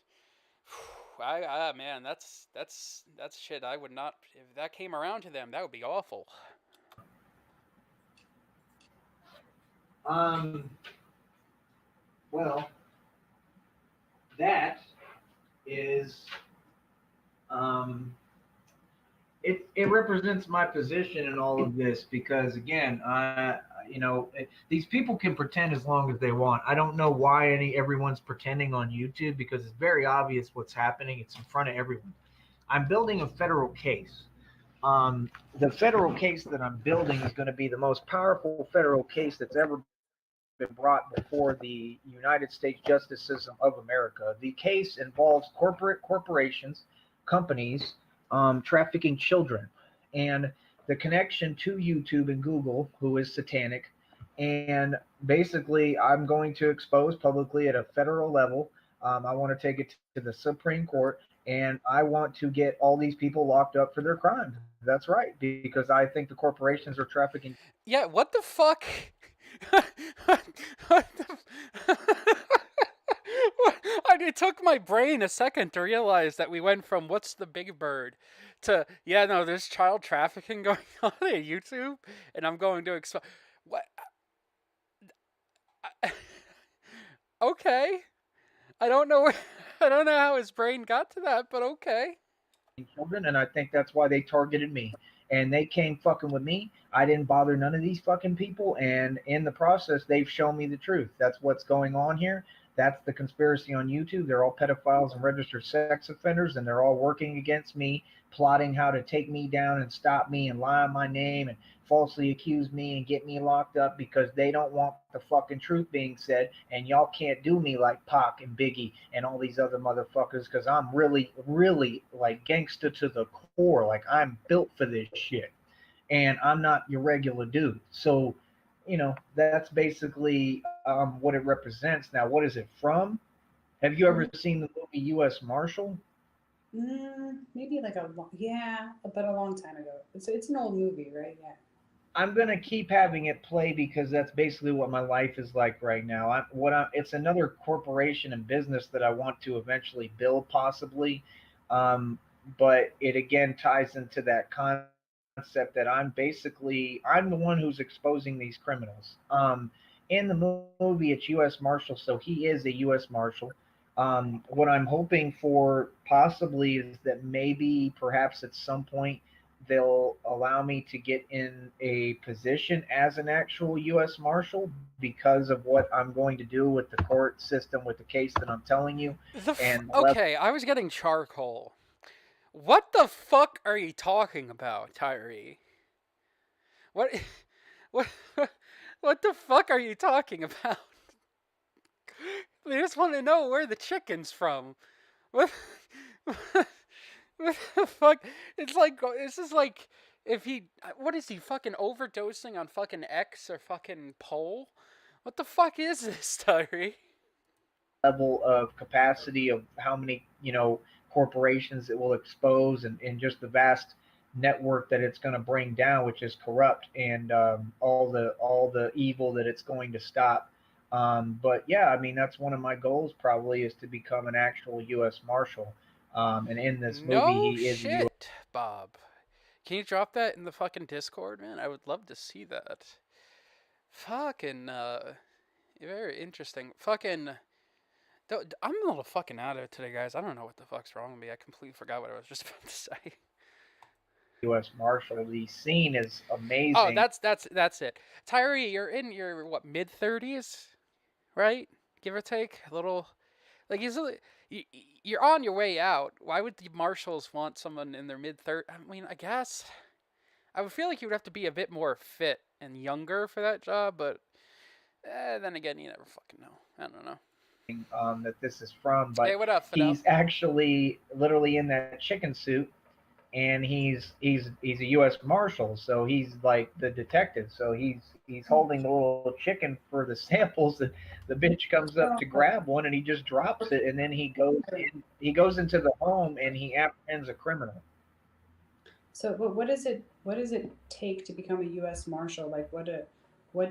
man, that's shit. I would not, if that came around to them, that would be awful. Well, that is it represents my position in all of this because again, these people can pretend as long as they want. I don't know why everyone's pretending on YouTube because it's very obvious what's happening. It's in front of everyone. I'm building a federal case. The federal case that I'm building is going to be the most powerful federal case that's ever been brought before the United States justice system of America. The case involves corporations, companies, trafficking children, and the connection to YouTube and Google, who is satanic. And basically, I'm going to expose publicly at a federal level. I want to take it to the Supreme Court, and I want to get all these people locked up for their crimes. That's right, because I think the corporations are trafficking. Yeah, what the fuck? What the it took my brain a second to realize that we went from what's the big bird to, yeah, no, there's child trafficking going on YouTube, and I'm going to expose. What? Okay. I don't know. I don't know how his brain got to that, but okay. Children, and I think that's why they targeted me. And they came fucking with me. I didn't bother none of these fucking people, and in the process, they've shown me the truth. That's what's going on here. That's the conspiracy on YouTube. They're all pedophiles and registered sex offenders, and they're all working against me, plotting how to take me down and stop me and lie on my name and falsely accuse me and get me locked up because they don't want the fucking truth being said. And y'all can't do me like Pac and Biggie and all these other motherfuckers because I'm really, really like gangster to the core. Like I'm built for this shit. And I'm not your regular dude. So, that's basically what it represents. Now, what is it from? Have you ever seen the movie U.S. Marshal? Maybe like but a long time ago. It's an old movie, right? Yeah. I'm gonna keep having it play because that's basically what my life is like right now. It's another corporation and business that I want to eventually build, possibly, but it again ties into that concept that I'm the one who's exposing these criminals. In the movie, it's U.S. Marshal, so he is a U.S. Marshal. What I'm hoping for possibly is that maybe, perhaps at some point, they'll allow me to get in a position as an actual U.S. Marshal because of what I'm going to do with the court system, with the case that I'm telling you. Okay, I was getting charcoal. What the fuck are you talking about, Tyree? What, what, what the fuck are you talking about? I just want to know where the chicken's from. What? What the fuck? It's like, this is like, what is he, fucking overdosing on fucking X or fucking Pole? What the fuck is this, Tyree? Level of capacity of how many, corporations it will expose and just the vast network that it's going to bring down, which is corrupt, and all the evil that it's going to stop. But yeah, I mean, that's one of my goals probably is to become an actual U.S. Marshal. And in this movie, he is shit, Bob. Can you drop that in the fucking Discord, man? I would love to see that. Fucking, very interesting. Fucking, I'm a little fucking out of it today, guys. I don't know what the fuck's wrong with me. I completely forgot what I was just about to say. U.S. Marshal. The scene is amazing. Oh, that's it. Tyree, you're in your, mid-30s, right? Give or take? A little, like, you're on your way out. Why would the marshals want someone in their mid-30s? I mean, I guess I would feel like you would have to be a bit more fit and younger for that job, but then again, you never fucking know. I don't know. That this is from, but hey, what up, he's actually literally in that chicken suit, and he's a U.S. Marshal, so he's like the detective. So he's holding the little chicken for the samples, and the bitch comes up to grab one, and he just drops it, and then he goes into the home and he apprehends a criminal. So, but what does it take to become a U.S. Marshal? Like, what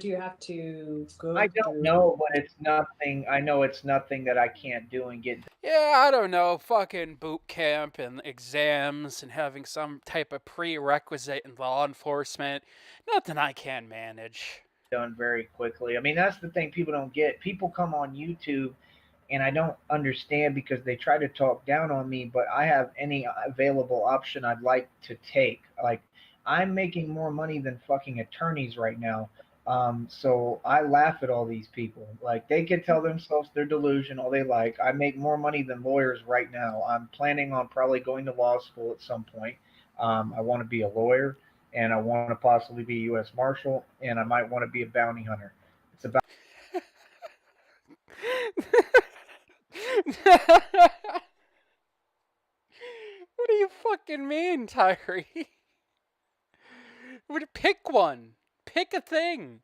do you have to I go don't through? know, but it's nothing. I know it's nothing that I can't do and get Yeah, I don't know, fucking boot camp and exams and having some type of prerequisite in law enforcement. Nothing I can't manage. done very quickly. I mean, that's the thing people don't get. People come on YouTube and I don't understand because they try to talk down on me, but I have any available option I'd like to take. Like, I'm making more money than fucking attorneys right now. So I laugh at all these people. Like, they can tell themselves they're delusional all they like. I make more money than lawyers right now. I'm planning on probably going to law school at some point. I want to be a lawyer, and I want to possibly be a U.S. Marshal, and I might want to be a bounty hunter. It's about What do you fucking mean, Tyree? Pick one. Pick a thing.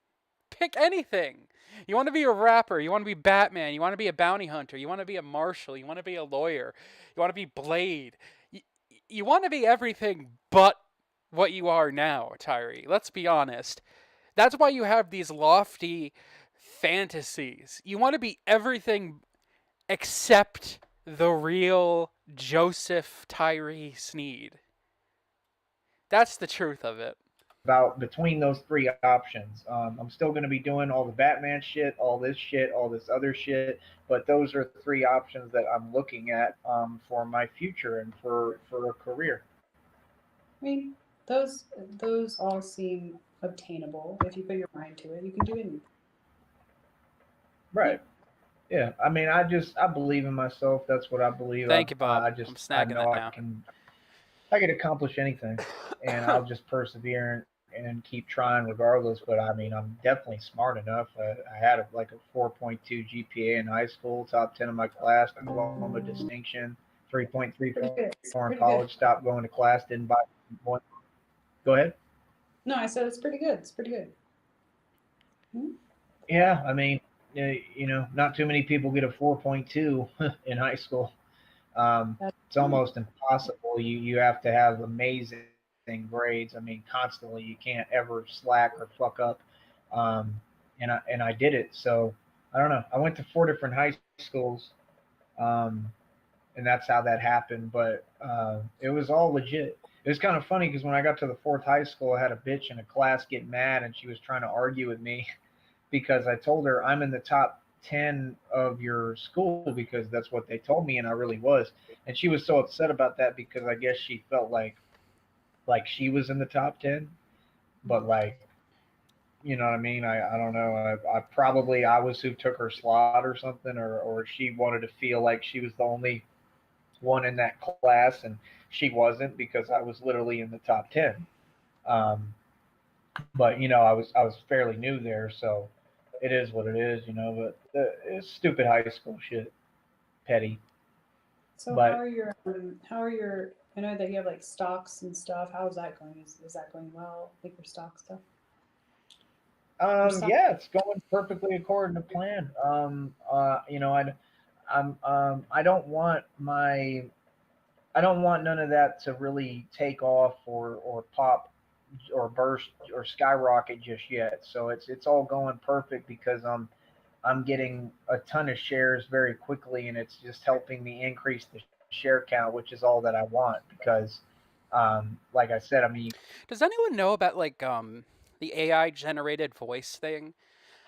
Pick anything. You want to be a rapper. You want to be Batman. You want to be a bounty hunter. You want to be a marshal. You want to be a lawyer. You want to be Blade. You want to be everything but what you are now, Tyree. Let's be honest. That's why you have these lofty fantasies. You want to be everything except the real Joseph Tyree Sneed. That's the truth of it. about between those three options. I'm still going to be doing all the Batman shit, all this other shit, but those are three options that I'm looking at for my future and for a career. I mean, those all seem obtainable if you put your mind to it. You can do anything. Yeah. Right. Yeah. I mean, I believe in myself. That's what I believe. Thank you, Bob. I'm I snagging know it I now. can accomplish anything, and I'll just persevere and keep trying regardless. But I mean, I'm definitely smart enough. I had like a 4.2 GPA in high school, top 10 in my class, diploma distinction, 3.34 Pretty in good. It's pretty good. college. Stopped going to class, didn't buy one. Go ahead. No, I said it's pretty good. It's pretty good. Hmm? Yeah, I mean, not too many people get a 4.2 in high school. That's It's almost impossible. You have to have amazing grades. I mean, constantly. You can't ever slack or fuck up. Um, and I did it. So I don't know. I went to four different high schools, um, and that's how that happened. But it was all legit. It was kind of funny because when I got to the fourth high school, I had a bitch in a class get mad, and she was trying to argue with me because I told her I'm in the top 10 of your school because that's what they told me and I really was. And she was so upset about that because I guess she felt like she was in the top 10, but like, you know what I mean? I don't know. I probably I was who took her slot or something, or she wanted to feel like she was the only one in that class and she wasn't because I was literally in the top 10. Um, but I was fairly new there, so it is what it is, But it's stupid high school shit, petty. so. But How are your? I know that you have like stocks and stuff. How's that going? Is that going well? Like your stock stuff? Your stock? yeah, it's going perfectly according to plan. I don't want I don't want none of that to really take off or pop or burst or skyrocket just yet. So it's all going perfect because I'm getting a ton of shares very quickly, and it's just helping me increase the share count, which is all that I want. Because, like I said, I mean, Does anyone know about the AI generated voice thing?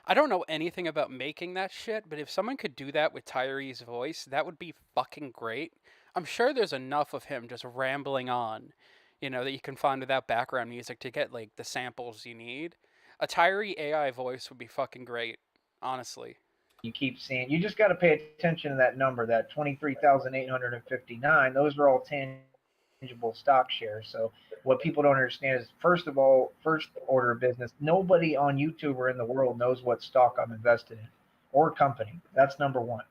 I don't know anything about making that shit, but if someone could do that with Tyree's voice, that would be fucking great. I'm sure there's enough of him just rambling on, that you can find without background music to get like the samples you need. A Tyree AI voice would be fucking great, honestly. you keep seeing, you just got to pay attention to that number, that 23,859. Those are all tangible stock shares. So what people don't understand is, first of all, first order of business, nobody on YouTube or in the world knows what stock I'm invested in or company. That's number one.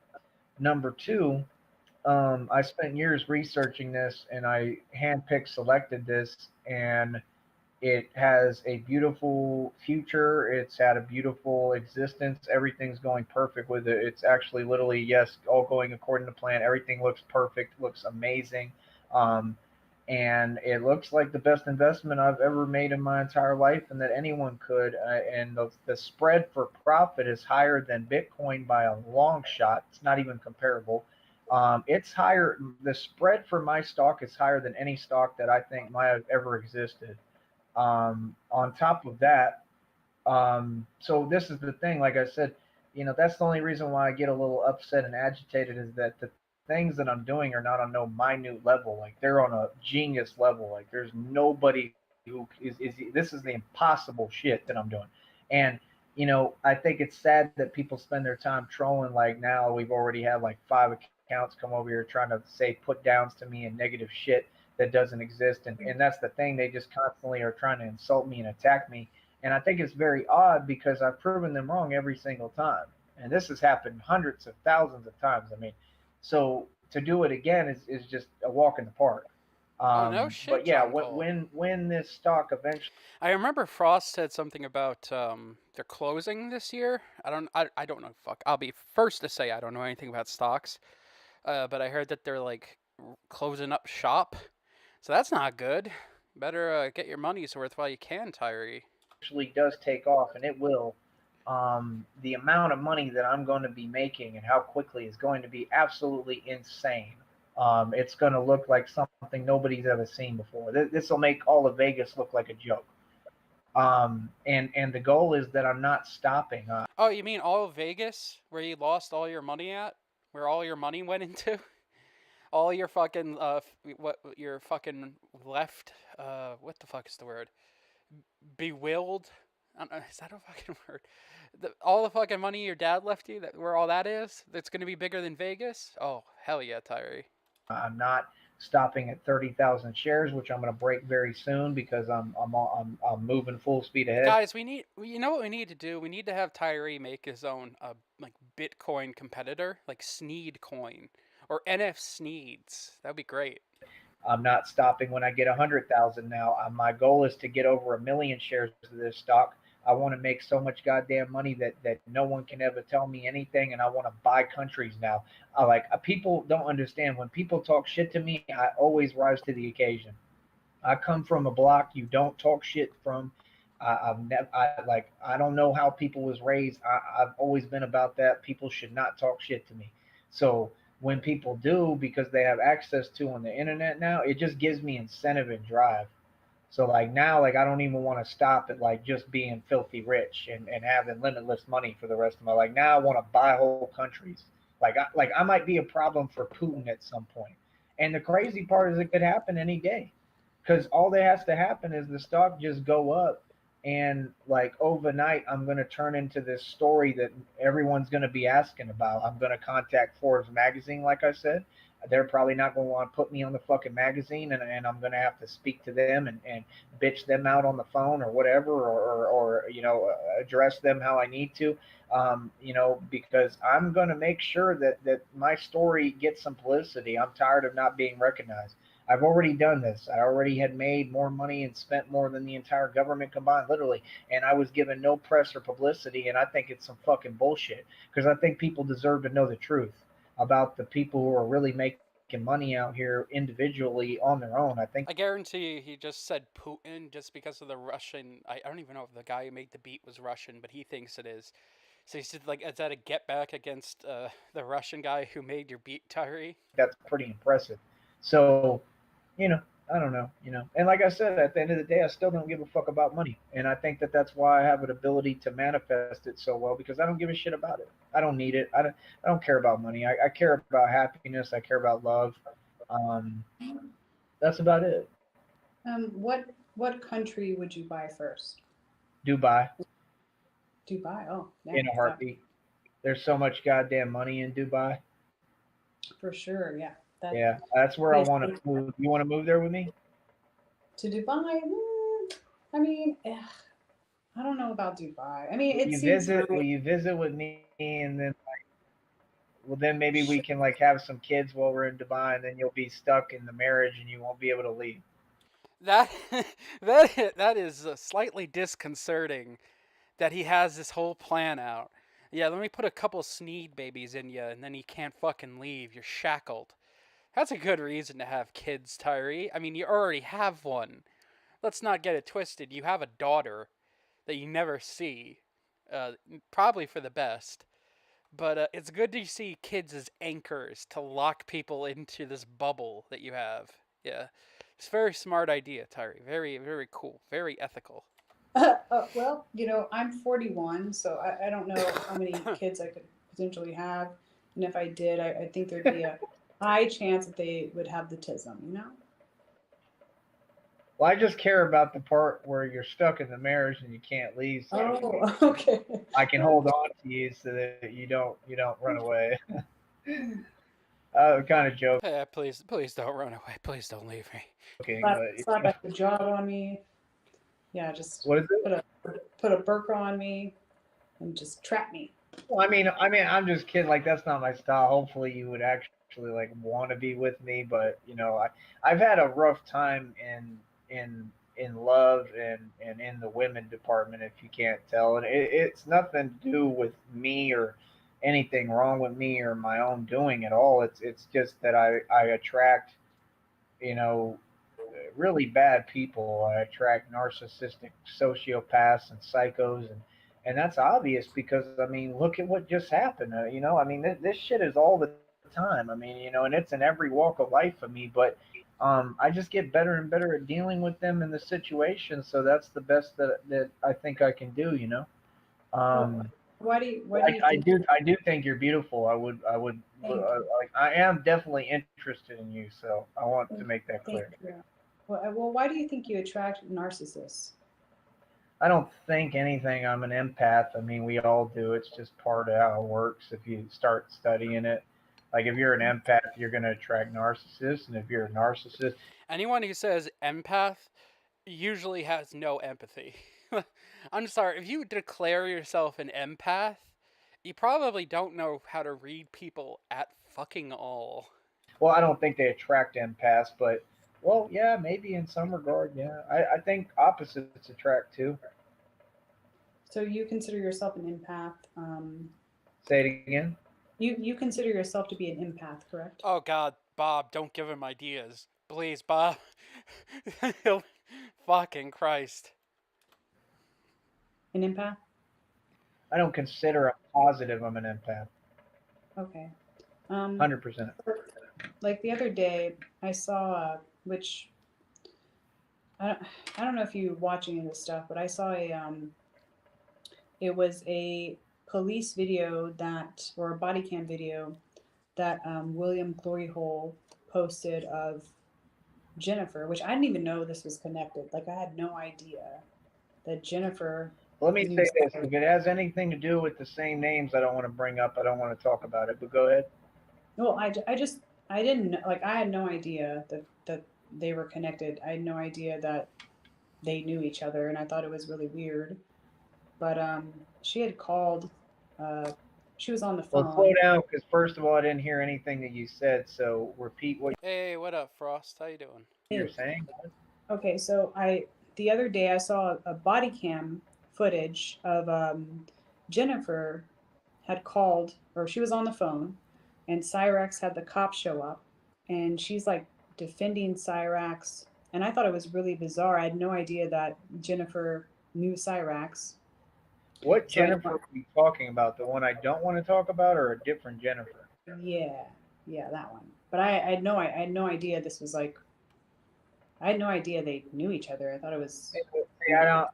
Number two, I spent years researching this, and I handpicked selected this, and it has a beautiful future. It's had a beautiful existence. Everything's going perfect with it. It's actually literally, yes, all going according to plan. Everything looks perfect, looks amazing. Um, and it looks like the best investment I've ever made in my entire life, and that anyone could. And the spread for profit is higher than Bitcoin by a long shot. It's not even comparable. It's higher. The spread for my stock is higher than any stock that I think might have ever existed. On top of that, so this is the thing. Like I said, that's the only reason why I get a little upset and agitated is that the things that I'm doing are not on no minute level. Like they're on a genius level. Like there's nobody who is this is the impossible shit that I'm doing. And I think it's sad that people spend their time trolling. Like now we've already had like 5 accounts come over here trying to say put downs to me and negative shit that doesn't exist. And that's the thing. They just constantly are trying to insult me and attack me. And I think it's very odd because I've proven them wrong every single time. And this has happened hundreds of thousands of times. I mean, so to do it again is just a walk in the park. Oh no shit, But yeah, John Cole. when this stock eventually, I remember Frost said something about they're closing this year. I don't know. Fuck. I'll be first to say I don't know anything about stocks. But I heard that they're like closing up shop. So that's not good. Better get your money's worth while you can, Tyree. does take off, and it will, the amount of money that I'm going to be making and how quickly is going to be absolutely insane. It's going to look like something nobody's ever seen before. This will make all of Vegas look like a joke. And the goal is that I'm not stopping. Oh, you mean all of Vegas, where you lost all your money at, where all your money went into, all your fucking what your fucking left what the fuck is the word? Bewildered. Is that a fucking word? All the fucking money your dad left you, that where all that is, that's gonna be bigger than Vegas. Oh hell yeah, Tyree. I'm not stopping at 30,000 shares, which I'm going to break very soon because I'm moving full speed ahead. Guys, you know what we need to do? We need to have Tyree make his own like Bitcoin competitor, like Sneed Coin or NF Sneeds. That'd be great. I'm not stopping when I get 100,000 now. My goal is to get over 1 million shares of this stock. I want to make so much goddamn money that no one can ever tell me anything, and I want to buy countries now. People don't understand when people talk shit to me. I always rise to the occasion. I come from a block you don't talk shit from. I don't know how people was raised. I've always been about that. People should not talk shit to me. So when people do, because they have access to on the internet now, it just gives me incentive and drive. So like now, like I don't even want to stop at like just being filthy rich and having limitless money for the rest of my life. Now I want to buy whole countries. I might be a problem for Putin at some point. And the crazy part is it could happen any day, because all that has to happen is the stock just go up, and like overnight I'm going to turn into this story that everyone's going to be asking about. I'm going to contact Forbes magazine, like I said. They're probably not going to want to put me on the fucking magazine, and I'm going to have to speak to them and bitch them out on the phone or whatever, or address them how I need to, because I'm going to make sure that my story gets some publicity. I'm tired of not being recognized. I've already done this. I already had made more money and spent more than the entire government combined, literally, and I was given no press or publicity, and I think it's some fucking bullshit, because I think people deserve to know the truth about the people who are really making money out here individually on their own. I think I guarantee you he just said Putin just because of the Russian. I don't even know if the guy who made the beat was Russian, but he thinks it is. So he said, like, is that a get back against the Russian guy who made your beat, Tyree? that's pretty impressive. So, I don't know, And like I said, at the end of the day, I still don't give a fuck about money. And I think that that's why I have an ability to manifest it so well, because I don't give a shit about it. I don't need it. I don't care about money. I care about happiness. I care about love. That's about it. What country would you buy first? Dubai. Dubai. Oh, yeah, In a heartbeat. There's so much goddamn money in Dubai. for sure. Yeah. Yeah, that's where I want to move. You want to move there with me? To Dubai? I mean, I don't know about Dubai. I mean, Will you visit with me, and then well, then maybe we can like have some kids while we're in Dubai, and then you'll be stuck in the marriage and you won't be able to leave. That that is slightly disconcerting that he has this whole plan out. Yeah, let me put a couple Sneed babies in you, and then you can't fucking leave. You're shackled. That's a good reason to have kids, Tyree. I mean, you already have one. Let's not get it twisted. You have a daughter that you never see, uh, probably for the best. But it's good to see kids as anchors to lock people into this bubble that you have. Yeah, it's a very smart idea, Tyree. Very, very cool. Very ethical. Well, I'm 41, so I don't know how many kids I could potentially have. And if I did, I think there'd be a high chance that they would have the tism. Well, I just care about the part where you're stuck in the marriage and you can't leave. So Oh, okay. I can hold on to you so that you don't run away. Kind of joking, Yeah, please don't run away. Please don't leave me. Slap a job on me. Yeah, just what is it? put a burqa on me and just trap me. Well, I mean, I'm just kidding. Like that's not my style. Hopefully, you would actually like want to be with me, but I've had a rough time in love and in the women department. If you can't tell, and it's nothing to do with me or anything wrong with me or my own doing at all. It's just that I attract you know really bad people. I attract narcissistic sociopaths and psychos, and that's obvious because I mean, look at what just happened. I mean, this shit is all the time. I mean, and it's in every walk of life for me. But I just get better and better at dealing with them in the situation. So that's the best that I think I can do. Um, Why do you I think? do think you're beautiful. I would Thank you. like I am definitely interested in you. So I want to make that Thank clear. you. Well, why do you think you attract narcissists? I don't think anything. I'm an empath. I mean, we all do. It's just part of how it works. If you start studying it, like if you're an empath, you're going to attract narcissists, and if you're a narcissist, Anyone who says empath usually has no empathy. I'm sorry, if you declare yourself an empath, you probably don't know how to read people at fucking all. well, I don't think they attract empaths, but well, yeah, maybe in some regard, yeah. I think opposites attract too. So you consider yourself an empath. Say it again. You consider yourself to be an empath, correct? Oh god, Bob, don't give him ideas. Please, Bob. He'll... Fucking Christ. An empath? I don't consider I'm positive I'm an empath. Okay. 100%. Like the other day, I saw which I don't know if you watch any of this stuff, but I saw it was a police video or a body cam video that William Glory Hole posted of Jennifer, which I didn't even know this was connected. Like I had no idea that Jennifer Let me knew say this: Sarah. if it has anything to do with the same names, I don't want to bring up. I don't want to talk about it. But go ahead. Well, I didn't know, like I had no idea that they were connected. I had no idea that they knew each other, and I thought it was really weird. But she had called. She was on the Well, slow phone. down, because first of all, I didn't hear anything that you said. So repeat what Hey, what up, Frost? How you doing? you're saying. Okay, so the other day I saw a body cam footage of Jennifer had called, or she was on the phone, and Cyrax had the cops show up, and she's like defending Cyrax, and I thought it was really bizarre. I had no idea that Jennifer knew Cyrax. What So Jennifer are you talking about? The one I don't want to talk about, or a different Jennifer? yeah, that one. But I had no idea this was like. I had no idea they knew each other. I thought it was. See, I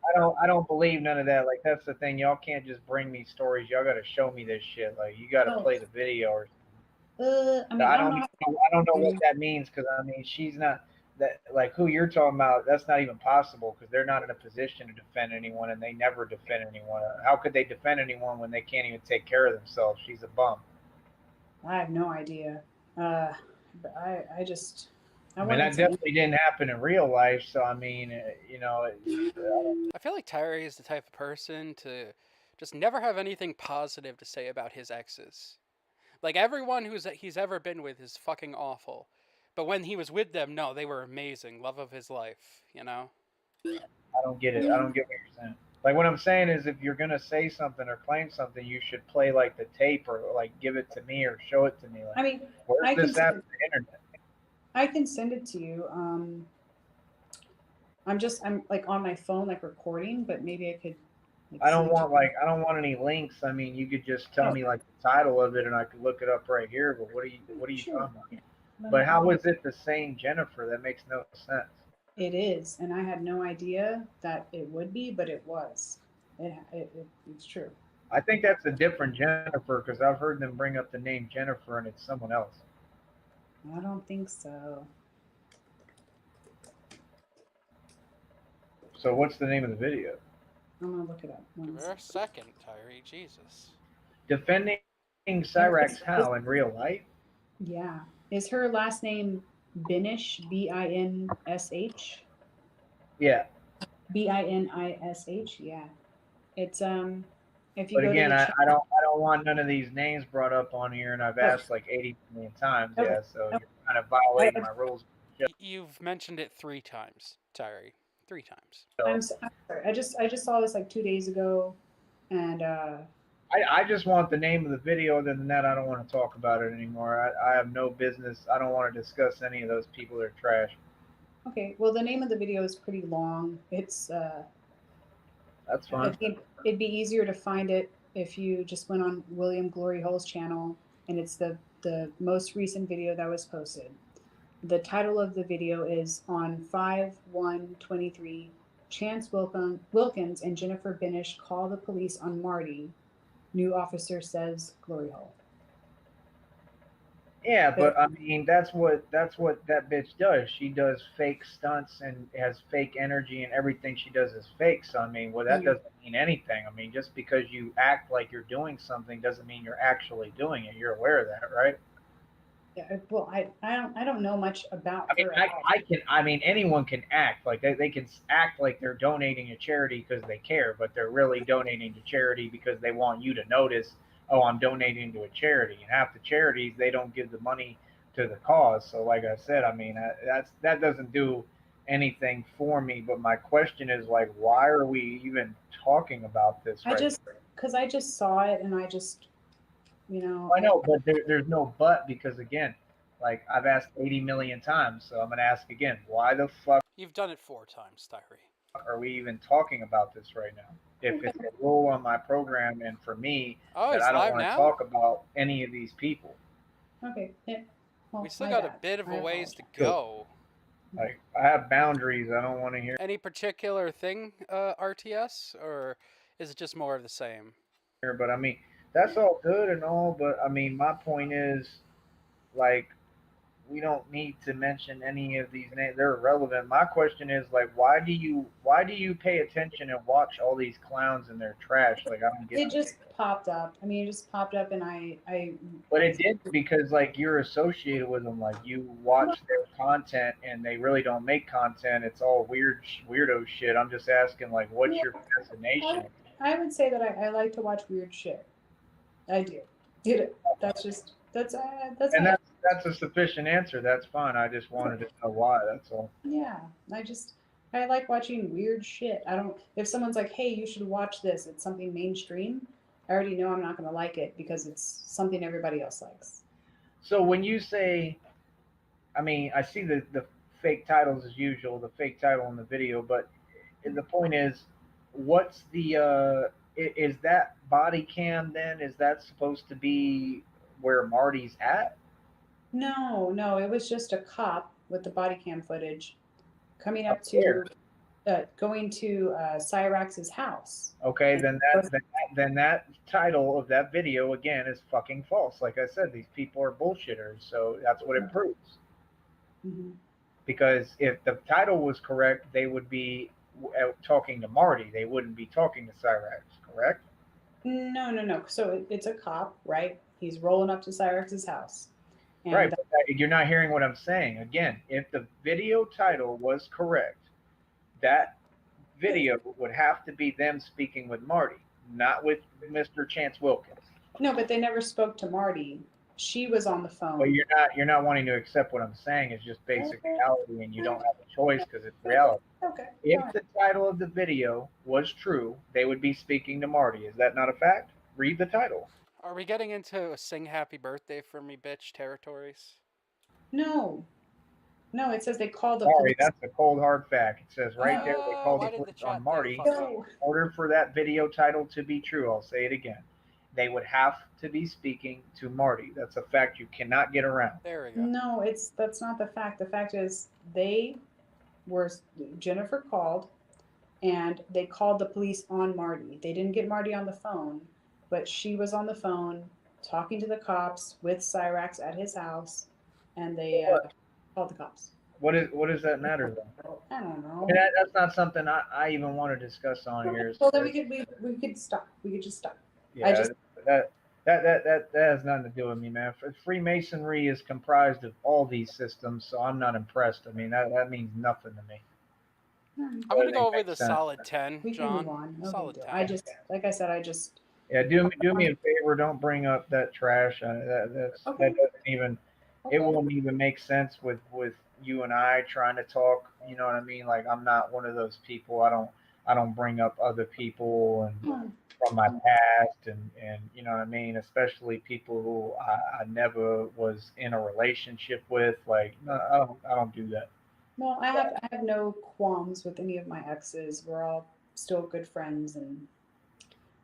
don't believe none of that. Like that's the thing. Y'all can't just bring me stories. Y'all got to show me this shit. Like you got to Oh, play the video or. I mean, I I don't don't know. I don't know what that means because I mean she's not that like who you're talking about. That's not even possible because they're not in a position to defend anyone and they never defend anyone. How could they defend anyone when they can't even take care of themselves? She's a bum. I have no idea. But I just I I mean wanted that to. definitely didn't happen in real life. So I mean I feel like Tyree is the type of person to just never have anything positive to say about his exes. Like everyone he's ever been with is fucking awful. But when he was with them, no, they were amazing. Love of his life, you know? I don't get it. I don't get what you're saying. Like what I'm saying is, if you're gonna say something or claim something, you should play like the tape or like give it to me or show it to me. Like, I mean, where's I can this at on the internet? I can send it to you. I'm like on my phone like recording, but maybe I could. Like, I don't send want you. like I don't want any links. I mean, you could just tell Oh, me like the title of it, and I could look it up right here. But what are you sure. talking about? Yeah. But how is it the same Jennifer? That makes no sense. It is, and I had no idea that it would be, but it was. It's true. I think that's a different Jennifer because I've heard them bring up the name Jennifer and it's someone else. I don't think so. So what's the name of the video? I'm gonna look it up. Give One her a second. second, Tyree. Jesus. Defending Cyrax how in real life? Yeah. Is her last name Binish? Binsh? Yeah. Binish? Yeah. It's if you But go again, to the I don't want none of these names brought up on here, and I've asked like 80 million times. Okay. Yeah, so you're kind of violating my rules. You've mentioned it 3 times, Tyree. 3 times. I'm sorry. I just saw this like 2 days ago, and I just want the name of the video. Other than that, I don't want to talk about it anymore. I have no business. I don't want to discuss any of those people that are trash. okay. Well, the name of the video is pretty long. It's That's I fine. think it'd be easier to find it if you just went on William Glory Hole's channel, and it's the most recent video that was posted. The title of the video is on 5/1/23. Chance Wilkins and Jennifer Binish call the police on Marty. New officer says Glory Hole. Yeah, but I mean that's what that bitch does. She does fake stunts and has fake energy, and everything she does is fake. So I mean, well, that doesn't mean anything. I mean, just because you act like you're doing something doesn't mean you're actually doing it. You're aware of that, right? Yeah, well, I don't know much about I mean, her. I mean, anyone can act like they can act like they're donating to charity because they care, but they're really donating to charity because they want you to notice. Oh, I'm donating to a charity, and half the charities they don't give the money to the cause. So, like I said, I mean, that doesn't do anything for me. But my question is like, why are we even talking about this? Because I just saw it, and I just, I know, but there's no but because again, like I've asked 80 million times, so I'm gonna ask again. Why the fuck You've done it 4 times, Tyree. are we even talking about this right now? If it's a rule on my program and for me that I don't want to talk about any of these people. Okay. Yeah. Well, We still got a bit of a ways to go. Like I have boundaries. I don't want to hear Any particular thing, RTS, or is it just more of the same? but I mean that's all good and all, but I mean my point is like we don't need to mention any of these names. They're irrelevant. My question is like, why do you pay attention and watch all these clowns and their trash? Like I don't get it. Just popped up. I mean, it just popped up, and I. But it did because like you're associated with them. Like you watch their content, and they really don't make content. It's all weirdo shit. I'm just asking like, what's your fascination? I would say that I like to watch weird shit. I do. That's a sufficient answer. That's fine. I just wanted to know why. That's all. Yeah, I like watching weird shit. I don't. If someone's like, "Hey, you should watch this," it's something mainstream. I already know I'm not going to like it because it's something everybody else likes. So when you say, I mean, I see the fake titles as usual, the fake title in the video, but the point is, what's the is that body cam then? Is that supposed to be where Marty's at? No, it was just a cop with the body cam footage coming up going to Cyrax's house. Okay, then that title of that video again is fucking false. Like I said, these people are bullshitters, so that's what it proves. Mm-hmm. Because if the title was correct, they would be talking to Marty. They wouldn't be talking to Cyrax, correct? No. So it's a cop, right? He's rolling up to Cyrax's house. And right, but you're not hearing what I'm saying. Again, if the video title was correct, that video would have to be them speaking with Marty, not with Mr. Chance Wilkins. No, but they never spoke to Marty. She was on the phone. But you're not wanting to accept what I'm saying. It's just basic Okay. reality, and you don't have a choice because it's reality. Okay. If All right. the title of the video was true, they would be speaking to Marty. Is that not a fact? Read the title. Are we getting into a sing happy birthday for me bitch territories? No. No, it says they called the Sorry, police. that's a cold hard fact. It says right there they called Why the did the police on chat thing Marty. fuck up? No. In order for that video title to be true, I'll say it again. They would have to be speaking to Marty. That's a fact you cannot get around. There we go. No, that's not the fact. The fact is they were Jennifer called and they called the police on Marty. They didn't get Marty on the phone, but she was on the phone talking to the cops with Cyrax at his house, and they called the cops. What does that matter though? I don't know. I mean, that's not something I even want to discuss on here. Well, then we could stop. We could just stop. Yeah, just that has nothing to do with me, man. Freemasonry is comprised of all these systems, so I'm not impressed. I mean, that means nothing to me. I'm gonna go over makes the sense. solid 10, we can John. move on. No Solid big 10. deal. I just, like I said, Yeah, do me a favor. Don't bring up that trash. That doesn't even. It won't even make sense with you and I trying to talk. You know what I mean? Like I'm not one of those people. I don't bring up other people and from my past and you know what I mean. Especially people who I never was in a relationship with. Like no, I don't do that. Well, I have no qualms with any of my exes. We're all still good friends, and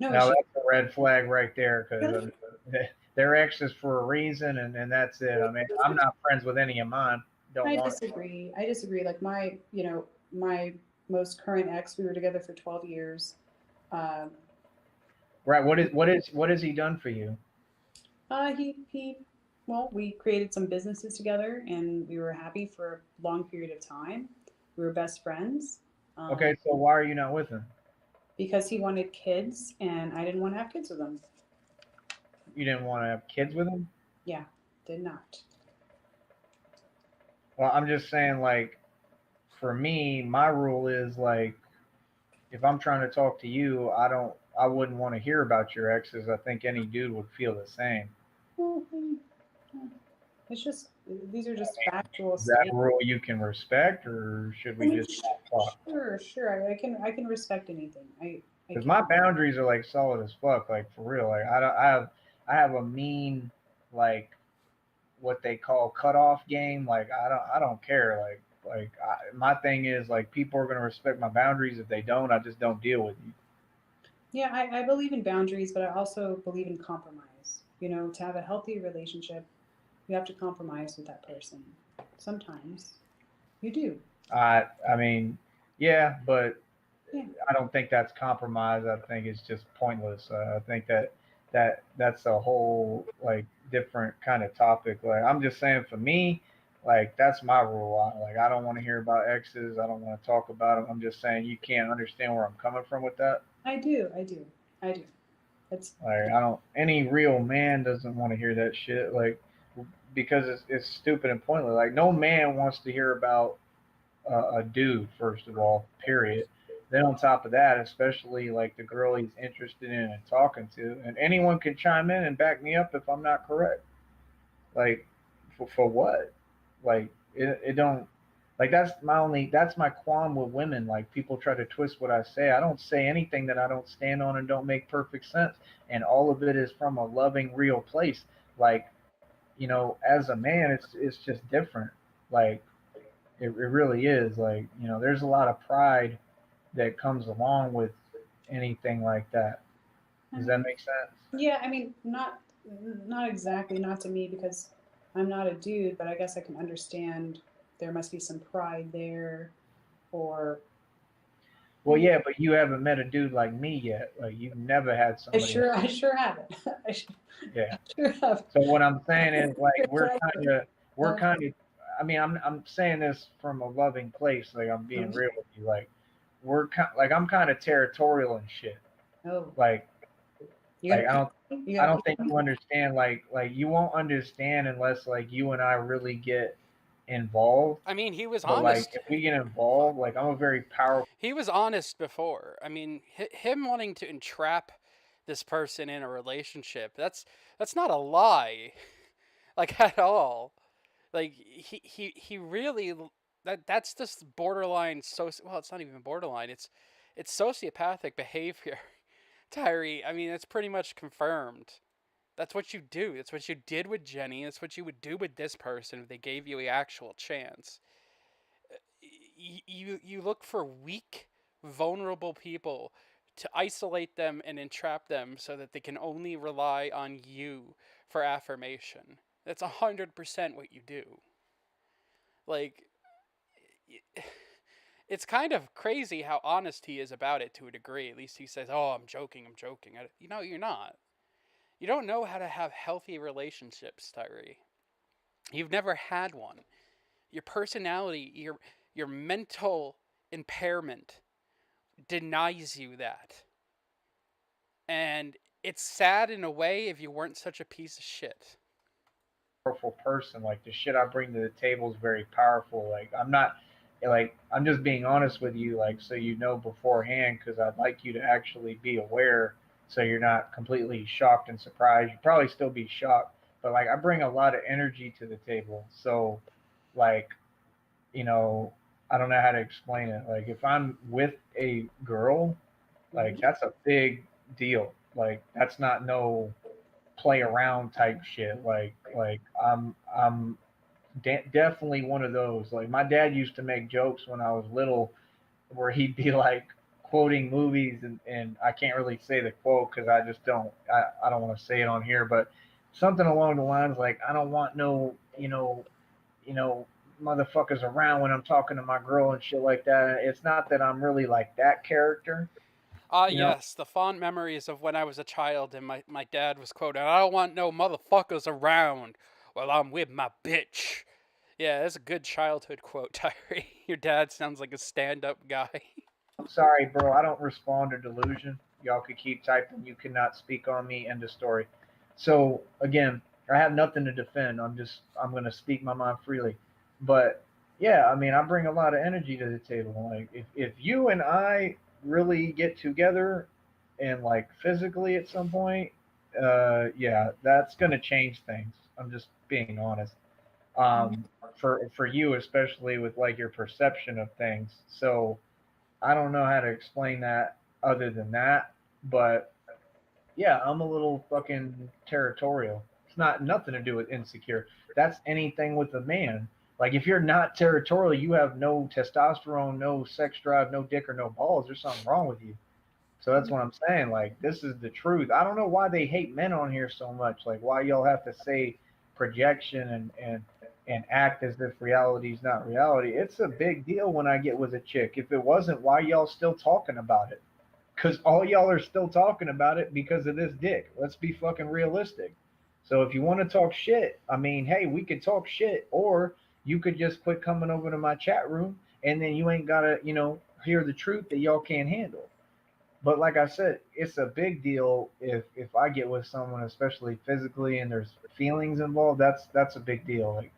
no Now issue. that's a red flag right there because Really? they're exes for a reason, and that's it. I mean, I'm not friends with any of mine. Don't I want. disagree. I disagree. Like my most current ex, we were together for 12 years. Right. What has he done for you? He well, we created some businesses together, and we were happy for a long period of time. We were best friends. Okay, so why are you not with him? Because he wanted kids, and I didn't want to have kids with him. You didn't want to have kids with him? Yeah, did not. Well, I'm just saying, like, for me, my rule is like, if I'm trying to talk to you, I wouldn't want to hear about your exes. I think any dude would feel the same. It's just these are just factual Is that a statements. rule you can respect, or should we just talk? Sure. I can respect anything. Because my boundaries are like solid as fuck, like for real. Like I have a mean like what they call cutoff game. Like I don't care. My thing is like people are gonna respect my boundaries. If they don't, I just don't deal with you. Yeah, I believe in boundaries, but I also believe in compromise. You know, to have a healthy relationship, you have to compromise with that person. Sometimes you do. I mean, yeah, but Yeah. I don't think that's compromise. I think it's just pointless. I think that's a whole like different kind of topic. Like I'm just saying, for me, like that's my rule. I don't want to hear about exes. I don't want to talk about them. I'm just saying you can't understand where I'm coming from with that. I do. It's Like I don't. Any real man doesn't want to hear that shit. Like because it's stupid and pointless. Like no man wants to hear about a dude, first of all, period. Then on top of that, especially like the girl he's interested in and talking to, and anyone can chime in and back me up if I'm not correct. Like, for what? Like, it don't. Like that's my qualm with women. Like people try to twist what I say. I don't say anything that I don't stand on and don't make perfect sense. And all of it is from a loving, real place. Like, as a man, it's just different. Like it really is. Like, there's a lot of pride that comes along with anything like that. Does that make sense? Yeah, I mean, not exactly, not to me because I'm not a dude, but I guess I can understand there must be some pride there, or Well, yeah, but you haven't met a dude like me yet. Like you've never had somebody. I sure haven't. Yeah. Sure have. So what I'm saying is like we're kind of. I mean, I'm saying this from a loving place. Like I'm being real with you. Like I'm kind of territorial and shit. Oh, Like I don't think you you understand. Like you won't understand unless like you and I really get involved. I mean, he was But honest. like if we get involved, like I'm a very powerful. He was honest before. I mean, him wanting to entrap this person in a relationship, that's not a lie. like at all. Like he really that's just borderline well, it's not even borderline. It's sociopathic behavior. Tyree, I mean, it's pretty much confirmed. That's what you do. That's what you did with Jenny. That's what you would do with this person if they gave you a actual chance. You look for weak, vulnerable people to isolate them and entrap them so that they can only rely on you for affirmation. That's 100% what you do. Like, it's kind of crazy how honest he is about it to a degree. At least he says, "Oh, I'm joking. I'm joking." You know, you're not. You don't know how to have healthy relationships, Tyree. You've never had one. Your personality, your mental impairment denies you that. And it's sad in a way if you weren't such a piece of shit. Powerful person. Like the shit I bring to the table is very powerful. Like I'm not like I'm just being honest with you, like so you know beforehand, because I'd like you to actually be aware, so you're not completely shocked and surprised. You probably still be shocked, but like I bring a lot of energy to the table. So like you know I don't know how to explain it. Like if I'm with a girl, like Mhm. that's a big deal. Like that's not no play around type shit. Like I'm definitely one of those. Like my dad used to make jokes when I was little, where he'd be like quoting movies, and I can't really say the quote because I just I don't want to say it on here, but something along the lines like I don't want no you know motherfuckers around when I'm talking to my girl and shit like that. It's not that I'm really like that character, Ah, you know. yes, the fond memories of when I was a child and my dad was quoting, "I don't want no motherfuckers around while I'm with my bitch." Yeah, that's a good childhood quote, Tyree. Your dad sounds like a stand up guy. Sorry, bro. I don't respond to delusion. Y'all could keep typing. You cannot speak on me. End of story. So again, I have nothing to defend. I'm gonna speak my mind freely. But yeah, I mean, I bring a lot of energy to the table. Like if you and I really get together and like physically at some point, yeah, that's gonna change things. I'm just being honest. For you especially with like your perception of things. So I don't know how to explain that other than that, but yeah, I'm a little fucking territorial. It's not nothing to do with insecure. That's anything with a man. Like if you're not territorial, you have no testosterone, no sex drive, no dick or no balls. There's something wrong with you. So that's what I'm saying. Like this is the truth. I don't know why they hate men on here so much. Like why y'all have to say projection and act as if reality is not reality. It's a big deal when I get with a chick. If it wasn't, why y'all still talking about it? Because all y'all are still talking about it because of this dick. Let's be fucking realistic. So if you want to talk shit, I mean, hey, we could talk shit, or you could just quit coming over to my chat room, and then you ain't gotta, hear the truth that y'all can't handle. But like I said, it's a big deal if I get with someone, especially physically, and there's feelings involved. That's a big deal. Like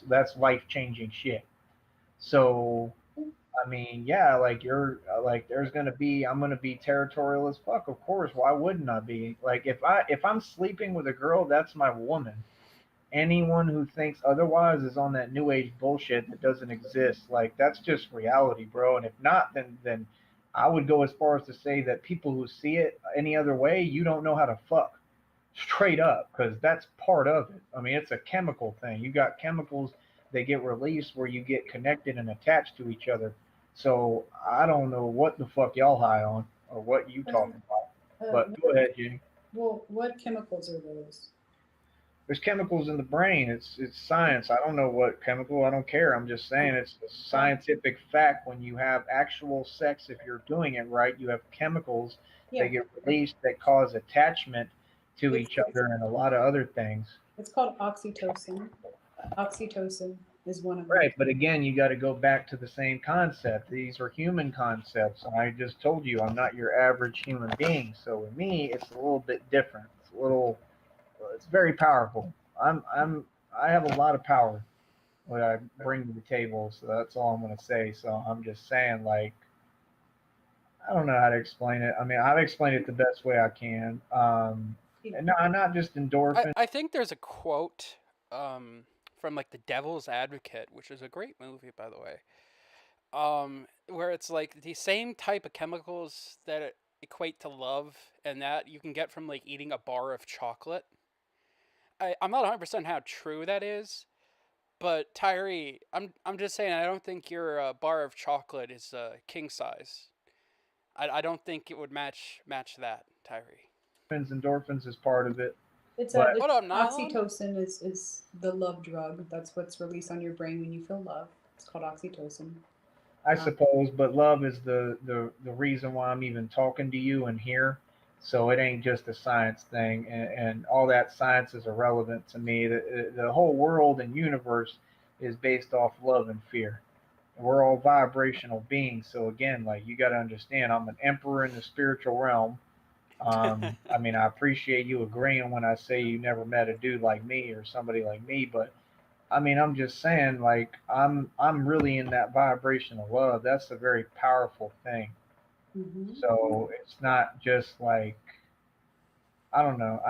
that's life changing shit. So I mean, yeah, like you're like I'm gonna be territorial as fuck. Of course, why wouldn't I be? Like if I'm sleeping with a girl, that's my woman. Anyone who thinks otherwise is on that new age bullshit that doesn't exist. Like that's just reality, bro. And if not, then I would go as far as to say that people who see it any other way, you don't know how to fuck. Straight up, because that's part of it. I mean, it's a chemical thing. You got chemicals that get released where you get connected and attached to each other. So I don't know what the fuck y'all high on or what you Um, talking about. But go ahead, Jenny. well, what chemicals are those? There's chemicals in the brain. It's science. I don't know what chemical. I don't care. I'm just saying it's a scientific fact. When you have actual sex, if you're doing it right, you have chemicals that Yeah, get released that cause attachment to it's each it's other and a lot of other things. it's called oxytocin. Oxytocin is one of them. Right, but again, you got to go back to the same concept. These are human concepts. And I just told you I'm not your average human being. So with me, it's a little bit different. It's very powerful. I have a lot of power what I bring to the table. So that's all I'm going to say. So I'm just saying, like, I don't know how to explain it. I mean, I've explained it the best way I can. You- And not just endorphin. I think there's a quote from like The Devil's Advocate, which is a great movie, by the way. Where it's like the same type of chemicals that equate to love and that you can get from like eating a bar of chocolate. I'm not 100% how true that is, but Tyree, I'm just saying I don't think your bar of chocolate is king size. I don't think it would match that, Tyree. Endorphins is part of it. It's But- What up, Nylon? oxytocin is the love drug. That's what's released on your brain when you feel love. It's called oxytocin. I suppose, but love is the reason why I'm even talking to you and here. So it ain't just a science thing, and all that science is irrelevant to me. The whole world and universe is based off love and fear. And we're all vibrational beings. So again, like you got to understand, I'm an emperor in the spiritual realm. I mean, I appreciate you agreeing when I say you never met a dude like me or somebody like me, but I mean, I'm just saying, like, I'm really in that vibration of love. That's a very powerful thing. Mm-hmm. So it's not just like, I don't know.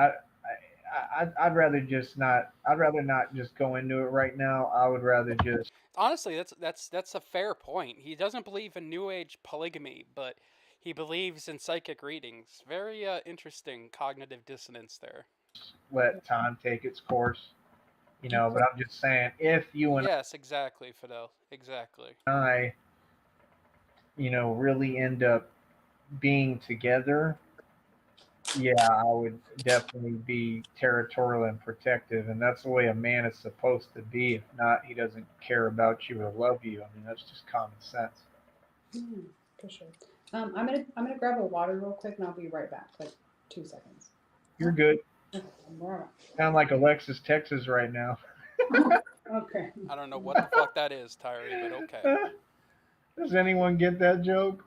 I'd rather just not. I'd rather not just go into it right now. I would rather just. Honestly, that's a fair point. He doesn't believe in New Age polygamy, but he believes in psychic readings. Very interesting cognitive dissonance there. Let time take its course, you know. But I'm just saying, if you and Yes, exactly, Fidel. Exactly. I, you know, really end up being together, yeah, I would definitely be territorial and protective, and that's the way a man is supposed to be. If not, he doesn't care about you or love you. I mean, that's just common sense. For sure. I'm gonna grab a water real quick, and I'll be right back. Like 2 seconds. You're good. Okay, where am Sound like Alexis, Texas, right now. I? Okay. I don't know what the fuck that is, Tyree, but okay. Does anyone get that joke?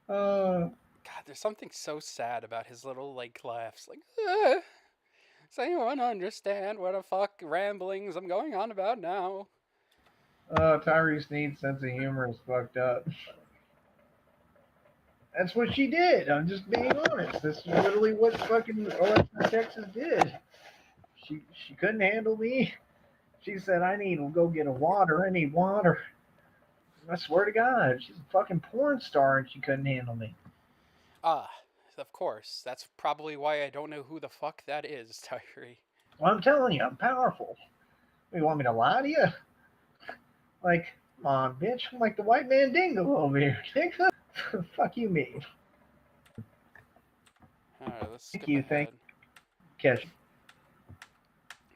God, there's something so sad about his little like laughs. Like, does anyone understand what the fuck ramblings I'm going on about now? Tyree Sneed's sense of humor is fucked up. That's what she did. I'm just being honest. This is literally what fucking Alexis, Texas did. She couldn't handle me. She said, I need to go get a water. I need water. I swear to God, she's a fucking porn star and she couldn't handle me. Ah, of course. That's probably why I don't know who the fuck that is, Tyree. Well, I'm telling you, I'm powerful. You want me to lie to you? Like, come on, bitch. I'm like the white man dingo over here. Fuck you, mean. Alright, let's skip Thank you, ahead. Catch.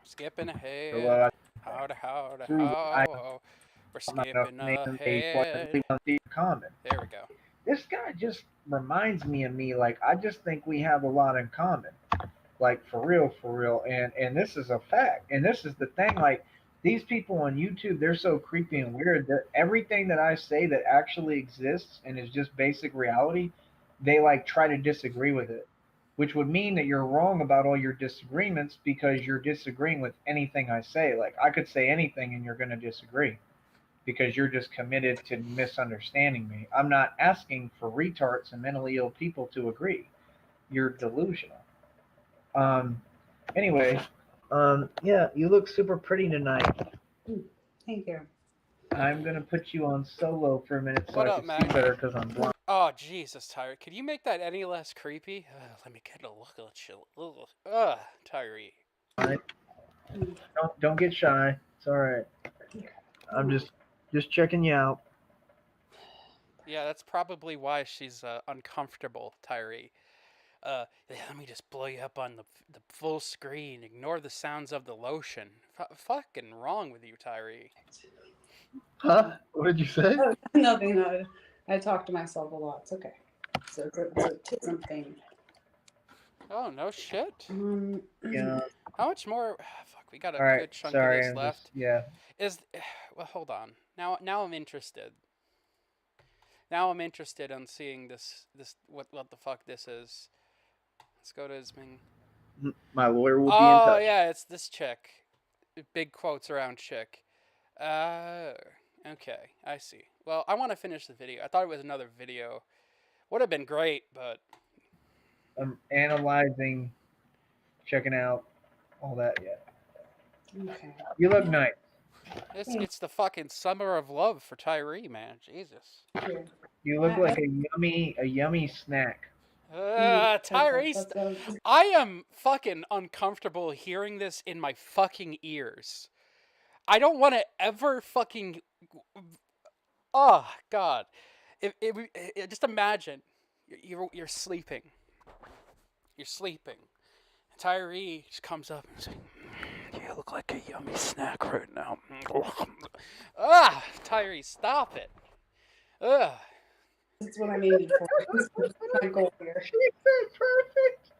Skipping ahead. So, How. We're I'm not skipping enough ahead. common. There we go. This guy just reminds me of me. Like, I just think we have a lot in common. Like, for real. And this is a fact. And this is the thing. Like, these people on YouTube, they're so creepy and weird that everything that I say that actually exists and is just basic reality, they like try to disagree with it, which would mean that you're wrong about all your disagreements because you're disagreeing with anything I say. Like, I could say anything and you're going to disagree because you're just committed to misunderstanding me. I'm not asking for retards and mentally ill people to agree. You're delusional. Anyway, yeah, you look super pretty tonight. Thank you. I'm gonna put you on solo for a minute so What I up, can Maggie? see better because I'm blind. Oh, Jesus, Tyree. Could you make that any less creepy? Let me get a look at you. Tyree. Don't get shy. It's all right. I'm just checking you out. Yeah, that's probably why she's uncomfortable, Tyree. Let me just blow you up on the full screen. Ignore the sounds of the lotion. Fucking wrong with you, Tyree. Huh? What did you say? Oh, nothing. No, I talk to myself a lot. It's okay. So it's a tism thing. Oh, no shit. Yeah. How much more? Fuck, we got a All right. good chunk Sorry. of this left. Yeah. Well, hold on. Now I'm interested. Now I'm interested in seeing this what the fuck this is. Let's go to his main. My lawyer will be in Oh touch. yeah, it's this chick. Big quotes around chick. Okay, I see. Well, I want to finish the video. I thought it was another video. Would have been great, but I'm analyzing, checking out. all that yet. Okay. You look nice. It's the fucking summer of love for Tyree, man. Jesus. Here. You look I like a yummy snack. Tyrese, that's what I am fucking uncomfortable hearing this in my fucking ears. I don't want to ever fucking. Oh God, just imagine, you're sleeping. You're sleeping. Tyree just comes up and says, "You look like a yummy snack right now." Ah, Tyree, stop it. Ugh. That's what I'm aiming for. This is my goal here. She said perfect.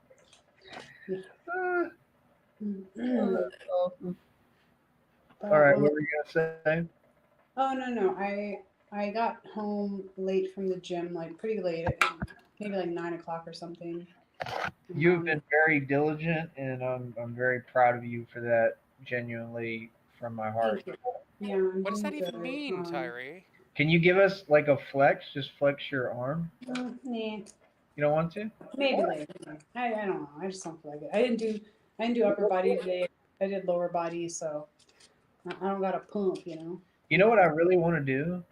Mm. Awesome. But, All right, what were you gonna say? oh no, I got home late from the gym, like pretty late, maybe like 9 o'clock or something. You've been very diligent, and I'm very proud of you for that. Genuinely, from my heart. Thank you. Yeah, I'm What does that doing even good. mean, Tyree? Can you give us like a flex? Just flex your arm. Nah, You don't want to? maybe later. I don't know. I just don't feel like it. I didn't do upper body today. I did lower body, so I don't got a pump, you know. You know what I really want to do?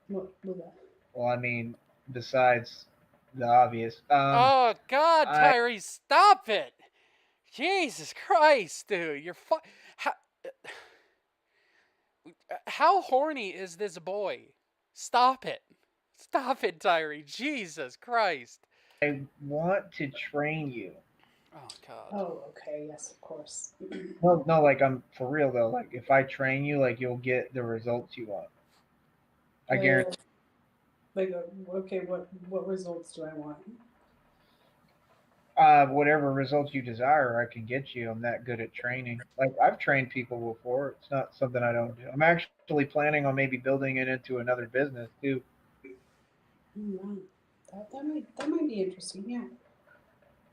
What was that? Well, I mean, besides the obvious, Oh God, I Tyree, stop it! Jesus Christ, dude, you're how horny is this boy? Stop it! Stop it, Tyree! Jesus Christ! want to train you. Oh God. Oh, okay. Yes, of course. No, like I'm for real though. Like if I train you, like you'll get the results you want. I guarantee. Like, okay, what results do I want? Whatever results you desire, I can get you. I'm that good at training. Like I've trained people before. It's not something I don't do. I'm actually planning on maybe building it into another business too. Wow. That might be interesting. Yeah.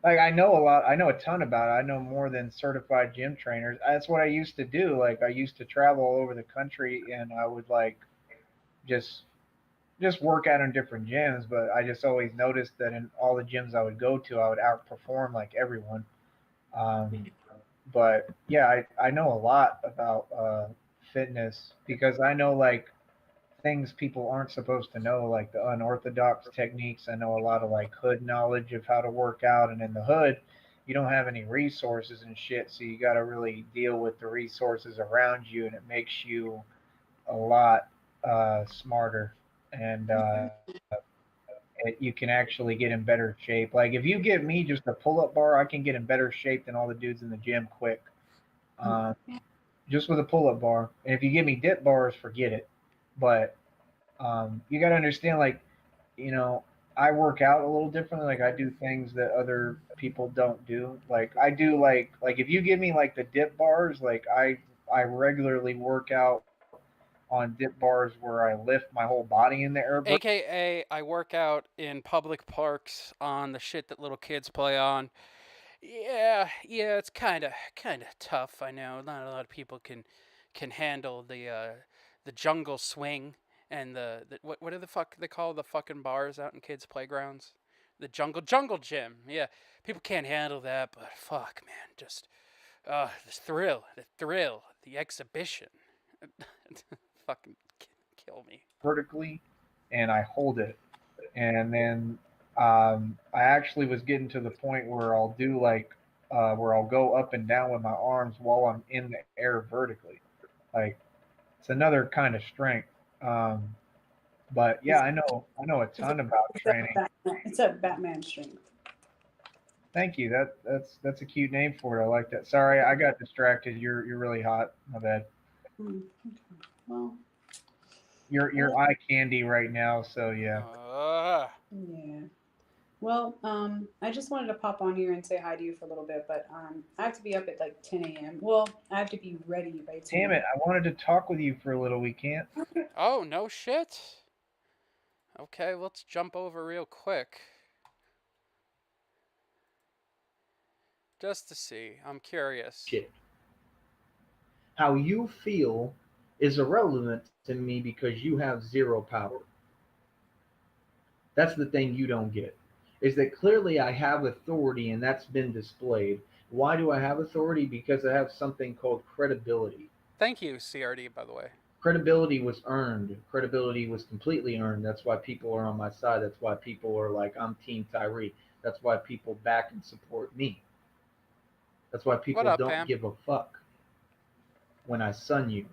Like I know a lot. I know a ton about it. I know more than certified gym trainers. That's what I used to do. Like I used to travel all over the country, and I would like just just work out in different gyms. But I just always noticed that in all the gyms I would go to, I would outperform like everyone. Um, but yeah, I know a lot about fitness because I know like things people aren't supposed to know, like the unorthodox techniques. I know a lot of like hood knowledge of how to work out, and in the hood, you don't have any resources and shit, so you got to really deal with the resources around you, and it makes you a lot smarter, and you can actually get in better shape. Like if you give me just a pull-up bar, I can get in better shape than all the dudes in the gym quick. Um, just with a pull-up bar. And if you give me dip bars, forget it. But you got to understand, like, you know, I work out a little differently. Like, I do things that other people don't do. Like, I do like if you give me like the dip bars, like I regularly work out on dip bars where I lift my whole body in the air. AKA, I work out in public parks on the shit that little kids play on. Yeah, it's kind of tough. I know not a lot of people can handle the jungle swing and the what are the fuck they call the fucking bars out in kids' playgrounds? The jungle gym. Yeah, people can't handle that, but fuck, man, just the thrill, the exhibition, fucking kill me. Vertically, and I hold it, and then I actually was getting to the point where I'll do like where I'll go up and down with my arms while I'm in the air vertically. Like it's another kind of strength. But yeah, I know a ton about training. It's a Batman strength. Thank you. That's a cute name for it. I like that. Sorry, I got distracted. You're really hot. My bad. Okay. Well, You're eye candy right now. So yeah. yeah. Well, I just wanted to pop on here and say hi to you for a little bit, but I have to be up at like 10 a.m. Well, I have to be ready by 10. Damn it! I wanted to talk with you for a little. We can't. Oh no shit. Okay, let's jump over real quick. Just to see. I'm curious. Shit. How you feel is irrelevant to me because you have zero power. That's the thing you don't get. Is that clearly I have authority and that's been displayed. Why do I have authority? Because I have something called credibility. Thank you, CRD, by the way. Credibility was earned. Credibility was completely earned. That's why people are on my side. That's why people are like, I'm Team Tyree. That's why people back and support me. That's why What people up, don't Pam? give a fuck when I sun you.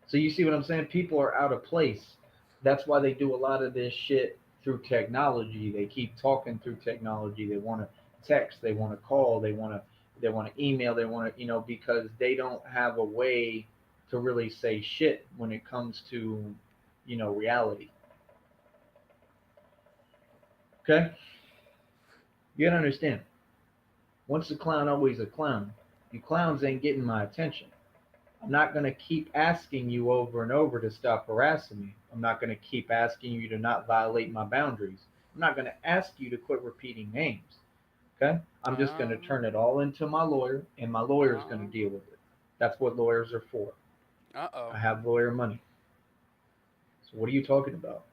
So you see what I'm saying? People are out of place. That's why they do a lot of this shit through technology. They keep talking through technology. They want to text, they want to call, they want to email, they want to, because they don't have a way to really say shit when it comes to, reality. Okay? You gotta understand. Once a clown, always a clown. You clowns ain't getting my attention. I'm not going to keep asking you over and over to stop harassing me. I'm not going to keep asking you to not violate my boundaries. I'm not going to ask you to quit repeating names. Okay? I'm just going to turn it all into my lawyer, and my lawyer is going to deal with it. That's what lawyers are for. Uh-oh. I have lawyer money. So what are you talking about?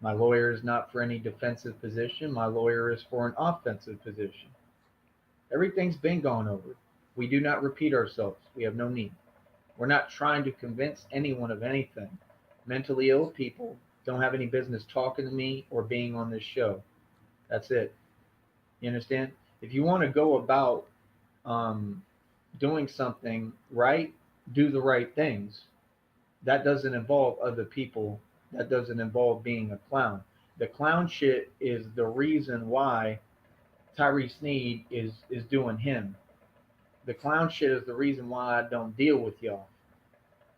My lawyer is not for any defensive position. My lawyer is for an offensive position. Everything's been gone over. We do not repeat ourselves. We have no need. We're not trying to convince anyone of anything. Mentally ill people don't have any business talking to me or being on this show. That's it. You understand? If you want to go about um, doing something right, do the right things. That doesn't involve other people. That doesn't involve being a clown. The clown shit is the reason why Tyree Sneed is doing him. The clown shit is the reason why I don't deal with y'all.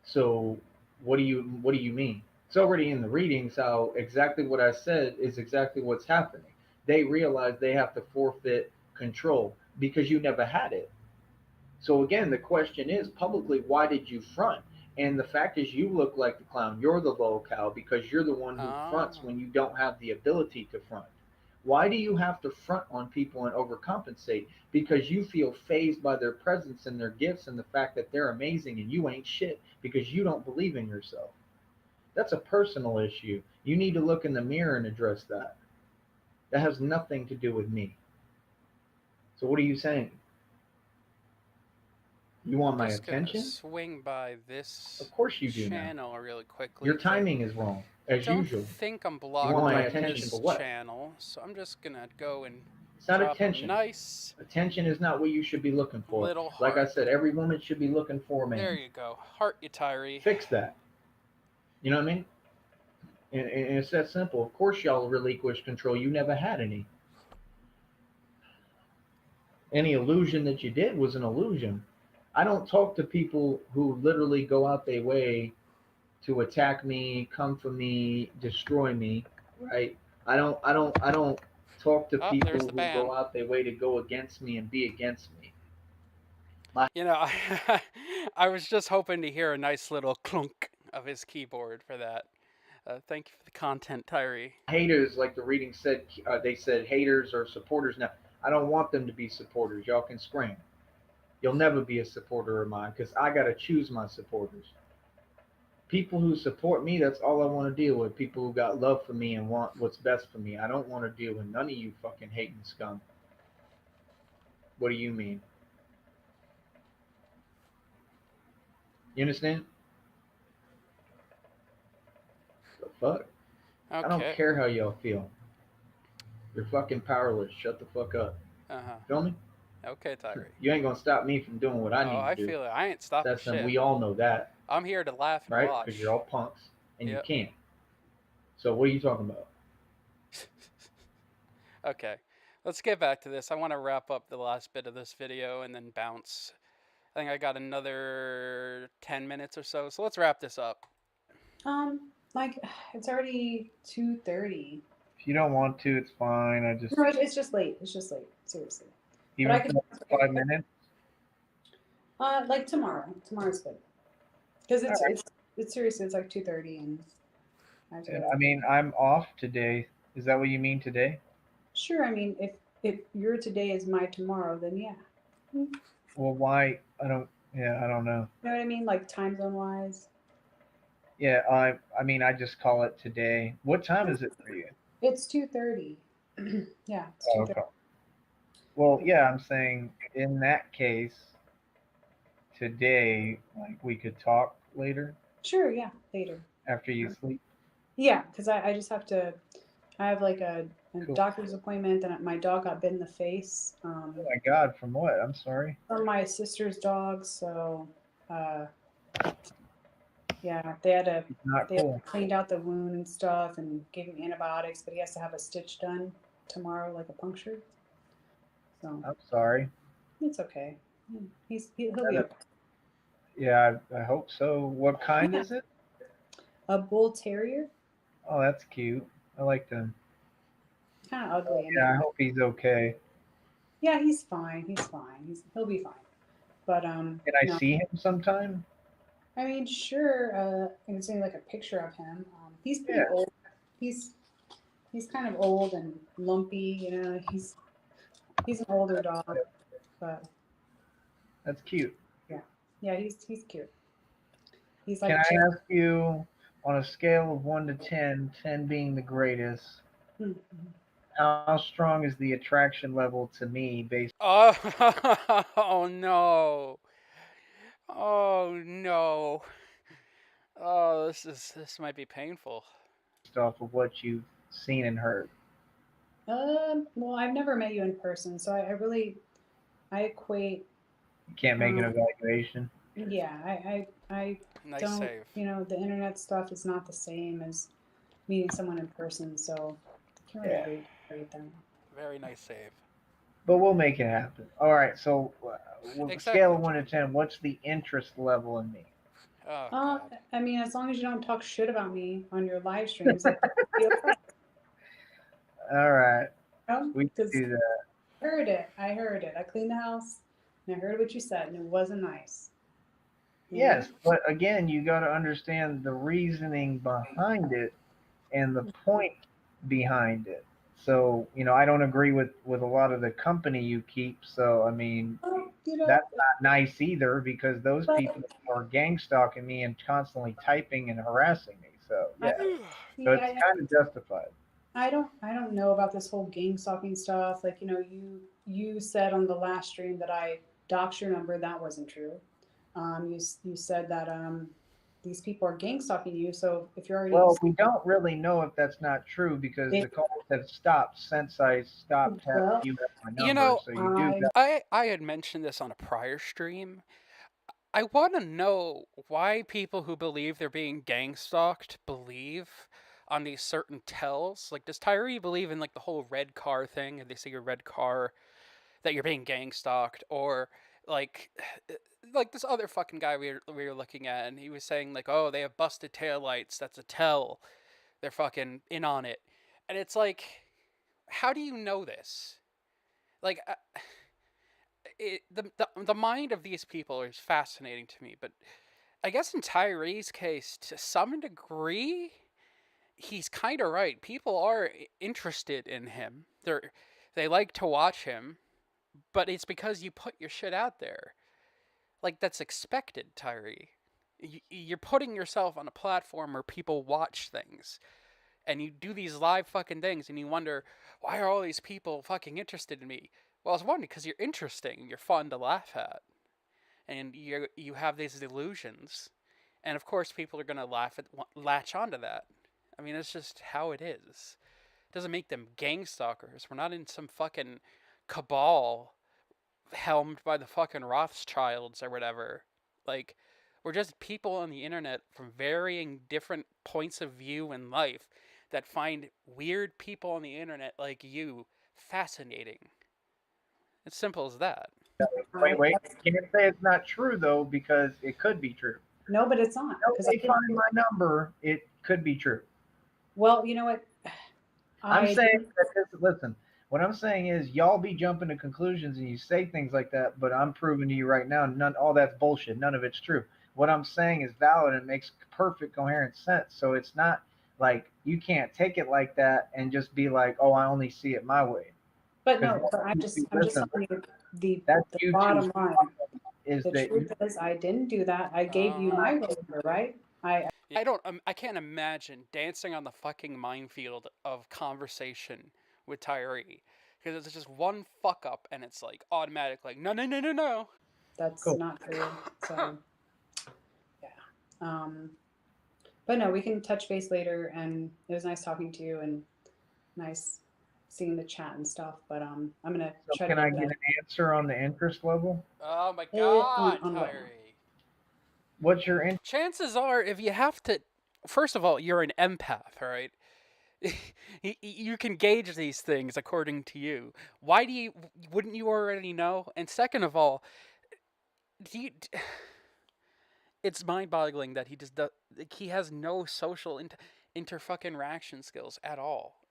So what do you mean? It's already in the readings how exactly what I said is exactly what's happening. They realize they have to forfeit control because you never had it. So again, the question is publicly, why did you front? And the fact is, you look like the clown. You're the locale because you're the one who fronts when you don't have the ability to front. Why do you have to front on people and overcompensate? Because you feel phased by their presence and their gifts and the fact that they're amazing and you ain't shit because you don't believe in yourself. That's a personal issue. You need to look in the mirror and address that. That has nothing to do with me. So what are you saying? You want I'm my just gonna attention? swing by this Of course you do now. channel really quickly. Your 'Cause I timing is wrong, as don't usual. think I'm You blocked want my on attention his for what? channel, so I'm just gonna go and It's not drop a attention. nice Attention is not what you should be looking for. little Like I heart. said, every woman should be looking for a There man. you go. Heart you, Tyree. Fix that. You know what I mean? And it's that simple. Of course, y'all relinquish control. You never had any. Any illusion that you did was an illusion. I don't talk to people who literally go out their way to attack me, come for me, destroy me, right? I don't talk to Oh, there's people the who go ban. out their way to go against me and be against me. You know, I was just hoping to hear a nice little clunk of his keyboard for that. Thank you for the content, Tyree. Haters, like the reading said, they said haters are supporters. Now, I don't want them to be supporters. Y'all can scream. You'll never be a supporter of mine because I got to choose my supporters. People who support me, that's all I want to deal with. People who got love for me and want what's best for me. I don't want to deal with none of you fucking hating scum. What do you mean? You understand? The fuck? I don't Okay. care how y'all feel. You're fucking powerless. Shut the fuck up. Feel me? Okay, Tyree. You ain't gonna stop me from doing what I Oh, need I to do. feel it. I ain't stopping That's and shit. we all know that, I'm here to laugh and right? watch. Because you're all punks and Yep. you can't. So what are you talking about? Okay, let's get back to this. I want to wrap up the last bit of this video and then bounce. I think I got another 10 minutes or so, so let's wrap this up. Like it's already 2:30. If you don't want to, it's fine. No, it's just late. It's just late. Seriously. Even I can- for 5 minutes. Like tomorrow. Tomorrow's good. Because it's seriously. It's like 2:30 and I have to go. I mean, I'm off today. Is that what you mean today? Sure. I mean, if your today is my tomorrow, then yeah. Well, why? I don't know. You know what I mean? Like time zone wise. Yeah, I mean, I just call it today. What time is it for you? It's 2:30. Yeah, it's 2:30. Okay. Well, yeah, I'm saying in that case, today, like we could talk later Sure, yeah, later. after you sleep. Yeah, because I just have to. I have like a Cool. doctor's appointment, and my dog got bit in the face Oh my God, from what? I'm sorry. from my sister's dog. So, uh, yeah, they had to Not cool. cleaned out the wound and stuff, and gave him antibiotics. But he has to have a stitch done tomorrow, like a puncture. So I'm sorry. it's okay. He'll be okay. Yeah, I hope so. What kind Yeah, is it? a bull terrier, Oh, that's cute. I like them. kind of ugly. I Yeah, I mean, hope he's okay. yeah, he's fine. He's fine. He'll be fine. But Can I no. see him sometime? I mean, sure. I can send like a picture of him. He's Yeah, pretty old. He's he's kind of old and lumpy. You know, he's an older dog, but that's cute. yeah, yeah, he's cute. He's Can like I chill. ask you, on a scale of 1 to 10, 10 being the greatest, Mhm. how strong is the attraction level to me based Oh, oh no. Oh no. Oh, this might be painful. off of what you've seen and heard? Well, I've never met you in person, so I really I equate. You can't make an Um, evaluation. yeah, I Nice don't. save. You know, the internet stuff is not the same as meeting someone in person, so I can't really Yeah, rate them. Very nice save. but we'll make it happen. All right, so with a scale Exactly. of 1 to 10, what's the interest level in me? Oh Uh, god. I mean, as long as you don't talk shit about me on your live streams, I think it'll be okay. All right, You know? we can 'Cause do that. I heard it. I heard it. I cleaned the house and I heard what you said, and it wasn't nice. You know? Yes, but again, you got to understand the reasoning behind it and the point behind it. So, I don't agree with a lot of the company you keep. So, I mean, Well, you know, that's not nice either because those but people are gang stalking me and constantly typing and harassing me. So, I yeah, so see. it's kind of justified. I don't know about this whole gang stalking stuff. Like, you know, you said on the last stream that I doxed your number. That wasn't true. You said that these people are gang stalking you. So if you're already Well, we don't really know if that's not true because they, the calls have stopped since I stopped having well, you as my You number. know, So you do got. I had mentioned this on a prior stream. I want to know why people who believe they're being gang stalked believe on these certain tells. Like, does Tyree believe in like the whole red car thing? If they see a red car, that you're being gang stalked, or like, like this other fucking guy we were looking at, and he was saying like, oh, they have busted taillights. That's a tell. They're fucking in on it, and it's like, how do you know this? Like, the mind of these people is fascinating to me, but I guess in Tyree's case, to some degree, he's kind of right. People are interested in him. They like to watch him, but it's because you put your shit out there. Like that's expected, Tyree. You're putting yourself on a platform where people watch things, and you do these live fucking things, and you wonder why are all these people fucking interested in me? Well, it's one because you're interesting, you're fun to laugh at, and you have these illusions, and of course people are gonna latch onto that. I mean, it's just how it is. It doesn't make them gang stalkers. We're not in some fucking cabal helmed by the fucking Rothschilds or whatever. Like, we're just people on the internet from varying different points of view in life that find weird people on the internet like you fascinating. It's simple as that. Wait, I, wait. You can't say it's not true though because it could be true. no, but it's not If because they find my number, it could be true. well, you know what? I'm I saying didn't. that listen, what I'm saying is y'all be jumping to conclusions and you say things like that, but I'm proving to you right now none all that's bullshit. None of it's true. What I'm saying is valid and makes perfect coherent sense. So it's not like you can't take it like that and just be like, "Oh, I only see it my way." But Because no, but I'm just listen, telling you that's the YouTube's bottom line. problem is The that truth is, I didn't do that. I gave you my number, right? I don't. I can't imagine dancing on the fucking minefield of conversation with Tyree, because it's just one fuck up and it's like automatic, like no, no, no, no, no. That's Cool. not true. So, yeah. But no, we can touch base later. And it was nice talking to you and nice seeing the chat and stuff. But I'm gonna So try can to I get get that. an answer on the interest level? Oh my On god, what? Tyree. What's your interest? Chances are, if you have to, first of all, you're an empath, all right? You can gauge these things according to you. Why do you? Wouldn't you already know? And second of all, do you? It's mind-boggling that he just does. Like, he has no social inter-fucking interaction skills at all.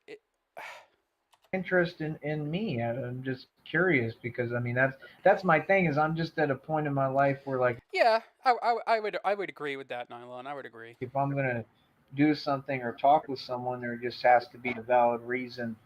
Interest in me. I'm just curious because I mean that's my thing is I'm just at a point in my life where like Yeah, I would agree with that, Nylon. I would agree. if I'm gonna do something or talk with someone, there just has to be a valid reason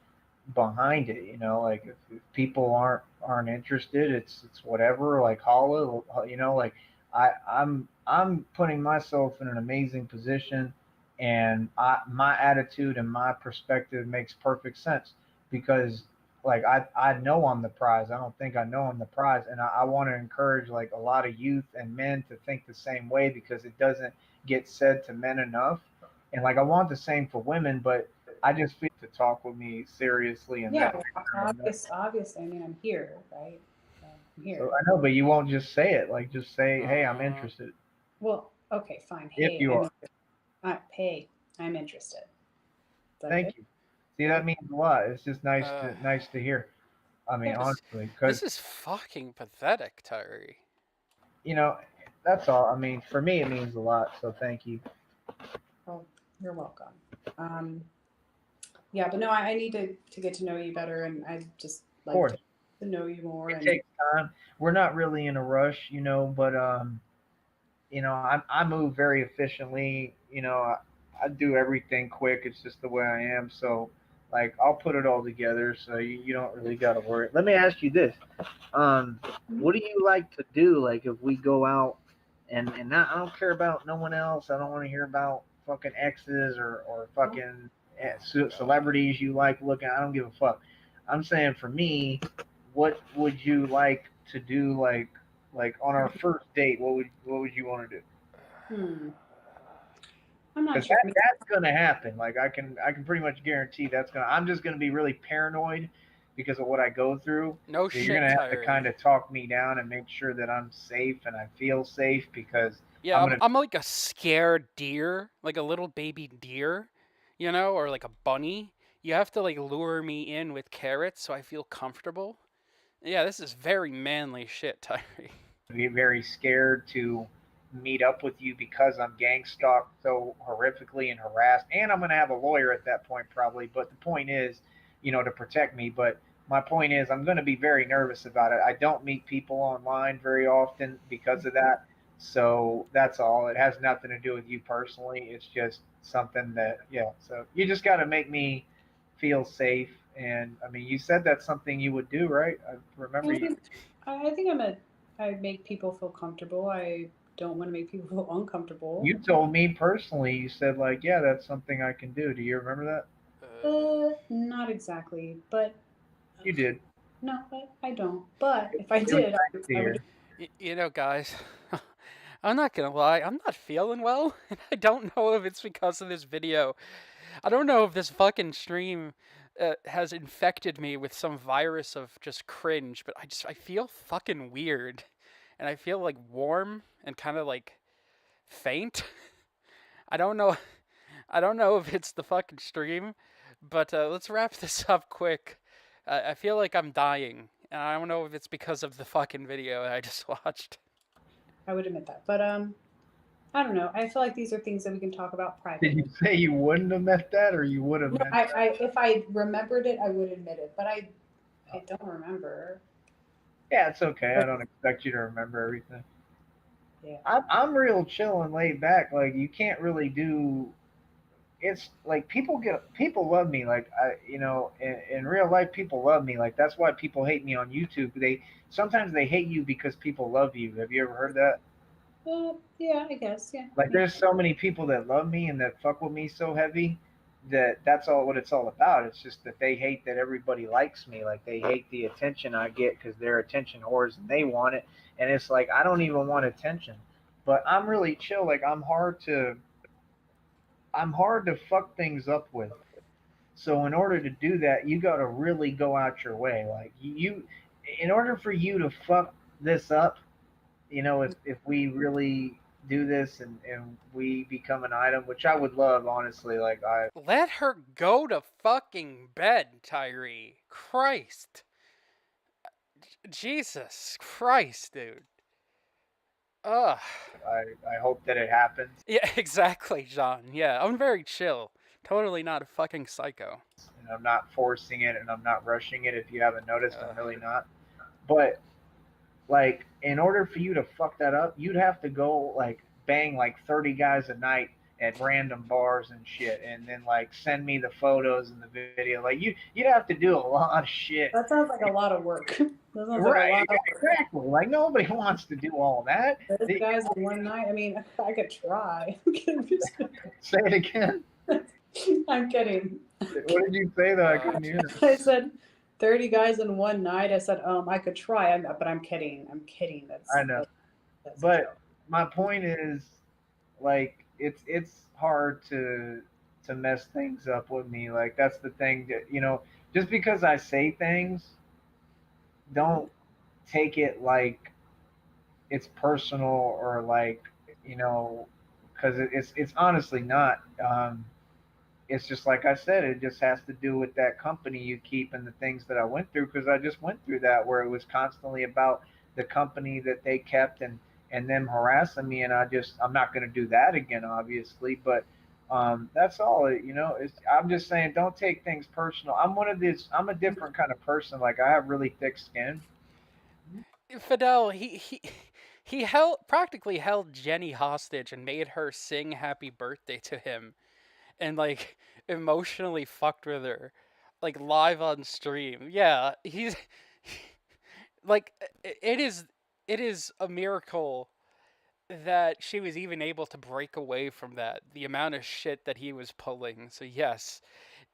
behind it. You know, like if people aren't interested, it's whatever. Like holla, you know, like I'm putting myself in an amazing position, and my attitude and my perspective makes perfect sense because like I know I'm the prize. I don't think I know I'm the prize, and I want to encourage like a lot of youth and men to think the same way because it doesn't get said to men enough, and like I want the same for women, but I just feel to talk with me seriously and Yeah, that. obviously. I mean, I'm here, right? I'm here. So I know, but you won't just say it. Like just say, "Hey, I'm Uh, interested." Well, okay, fine. If Hey, you are, hey, I'm interested. Is that thank good? you. See, that means a lot. It's just uh, nice to hear. I mean, Yeah. honestly, this because is fucking pathetic, Tyree. you know, that's all. I mean, for me, it means a lot. So thank you. Oh, you're welcome. Um, yeah, but no, I need to get to know you better, and I just Of like course, to know you more. it And takes time. We're not really in a rush, you know, but you know, I move very efficiently. You know, I do everything quick. It's just the way I am. So, like, I'll put it all together. So you don't really got to worry. Let me ask you this: um, what do you like to do? Like, if we go out and not, I don't care about no one else. I don't want to hear about fucking exes or fucking celebrities you like looking. I don't give a fuck. I'm saying for me, what would you like to do? Like on our first date, what would you want to do? hmm, I'm not Because sure. that's gonna happen. Like I can pretty much guarantee that's gonna. I'm just gonna be really paranoid because of what I go through. No So you're shit, gonna have to Tyree. kind of talk me down and make sure that I'm safe and I feel safe because Yeah, I'm I'm, gonna. I'm like a scared deer, like a little baby deer, you know, or like a bunny. You have to like lure me in with carrots so I feel comfortable. Yeah, this is very manly shit, Tyree. Be very scared to meet up with you because I'm gang stalked so horrifically and harassed. And I'm going to have a lawyer at that point, probably. But the point is, you know, to protect me. But my point is, I'm going to be very nervous about it. I don't meet people online very often because of that. So that's all. It has nothing to do with you personally. It's just something that, yeah. So you just got to make me feel safe. And I mean, you said that's something you would do, right? I remember I you. think I think I make people feel comfortable. I don't want to make people feel uncomfortable. You told me personally, you said like, yeah, that's something I can do. Do you remember that? Not exactly, but You did. no, I don't. But if I It was did, nice to I would. hear. You know, guys, I'm not gonna lie, I'm not feeling well, and I don't know if it's because of this video. I don't know if this fucking stream has infected me with some virus of just cringe, but I feel fucking weird, and I feel like warm and kind of like faint. I don't know. I don't know if it's the fucking stream, but let's wrap this up quick. I feel like I'm dying, and I don't know if it's because of the fucking video I just watched. I would admit that. But I don't know. I feel like these are things that we can talk about Did privately. you say you wouldn't have met that, or you would have No, met that? if I remembered it, I would admit it. But I don't remember. Yeah, it's okay. I don't expect you to remember everything. Yeah. I'm real chill and laid back. Like you can't really do. It's like people love me. Like you know, in real life, people love me. Like that's why people hate me on YouTube. They sometimes they hate you because people love you. Have you ever heard that? Yeah, I guess. Yeah. Like Yeah. there's so many people that love me and that fuck with me so heavy, that's all what it's all about. It's just that they hate that everybody likes me. Like they hate the attention I get because they're attention whores and they want it. And it's like I don't even want attention, but I'm really chill. Like I'm hard to fuck things up with. So in order to do that, you got to really go out your way. Like in order for you to fuck this up, if we really do this and we become an item, which I would love, honestly. Like Let her go to fucking bed, Tyree. Christ. Jesus Christ, dude. Ugh. I hope that it happens. Yeah, exactly, John. Yeah, I'm very chill. Totally not a fucking psycho. And I'm not forcing it and I'm not rushing it. If you haven't noticed, I'm really not. But like, in order for you to fuck that up, you'd have to go like bang like 30 guys a night at random bars and shit, and then like send me the photos and the video. Like you'd have to do a lot of shit. That sounds like a lot of work. That sounds Right, like a lot of work. exactly. Like nobody wants to do all that. Those guys in one night. I mean, I could try. Say it again. I'm kidding. What did you say though? I couldn't hear. I said 30 guys in one night. I said, I could try, but I'm kidding. I'm kidding. I know. But my point is, like, it's hard to mess things up with me. Like that's the thing that just because I say things, don't take it like it's personal or like because it's honestly not. It's just like I said, it just has to do with that company you keep and the things that I went through, because I just went through that where it was constantly about the company that they kept and them harassing me, and I'm not going to do that again, obviously, but that's all. I'm just saying, don't take things personal. I'm a different kind of person. Like I have really thick skin. Fidel, he practically held Jenny hostage and made her sing happy birthday to him, and like emotionally fucked with her, like live on stream. Yeah, he's like it is a miracle that she was even able to break away from that. The amount of shit that he was pulling. So yes,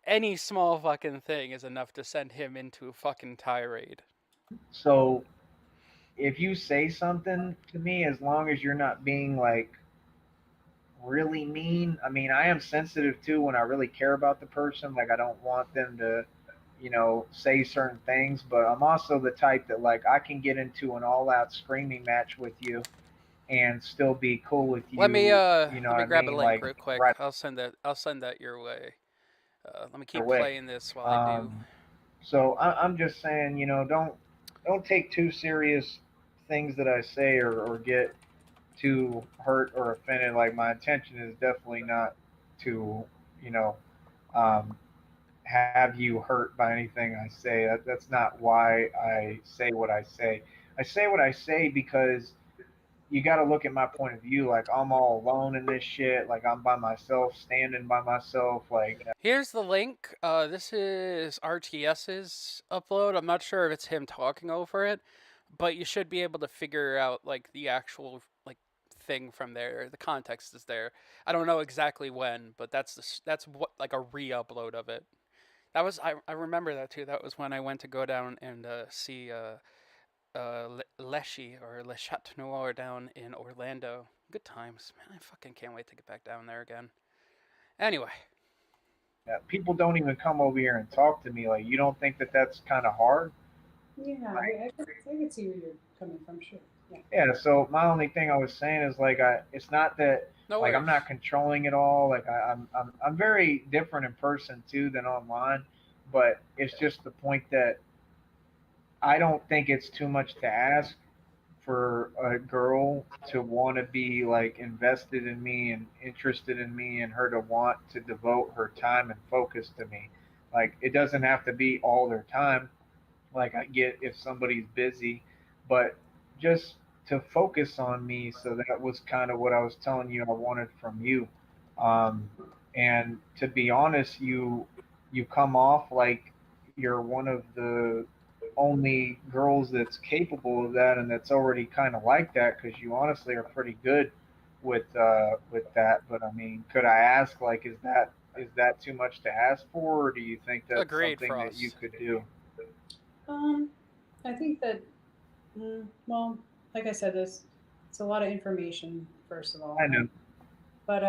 any small fucking thing is enough to send him into a fucking tirade. So if you say something to me, as long as you're not being like really mean. I mean, I am sensitive too when I really care about the person. Like, I don't want them to, say certain things, but I'm also the type that, like, I can get into an all out screaming match with you and still be cool with you. Let me Let me grab a link like, real quick. right I'll send that your way. Let me keep away. playing this while I do. So I'm just saying, don't take too serious things that I say or get too hurt or offended. Like my intention is definitely not to, um, have you hurt by anything I say. That's not why I say what I say. I say what I say because you got to look at my point of view. Like I'm all alone in this shit. Like I'm by myself, standing by myself. Like Here's the link. This is RTS's upload. I'm not sure if it's him talking over it, but you should be able to figure out like the actual like thing from there. The context is there. I don't know exactly when, but that's what like a re-upload of it. That was I remember that too. That was when I went to go down and see Leshy or Le Chat Noir down in Orlando. Good times, man. I fucking can't wait to get back down there again. Anyway, people don't even come over here and talk to me. Like you don't think that that's kind of hard? Yeah, I can see where you're coming from. Sure. Yeah. Yeah. So my only thing I was saying is like it's not that no like worries. I'm not controlling it all. Like I'm very different in person too than online, but it's just the point that I don't think it's too much to ask for a girl to want to be like invested in me and interested in me and her to want to devote her time and focus to me. Like it doesn't have to be all their time. Like I get if somebody's busy, but just to focus on me. So that was kind of what I was telling you I wanted from you. Um, and to be honest, you come off like you're one of the only girls that's capable of that and that's already kind of like that because you honestly are pretty good with that. But I mean, could I ask like, is that is that too much to ask for, or do you think that's Agreed, something that Frost. you could do? I think that, well, like I said, it's a lot of information. First of all, I know. But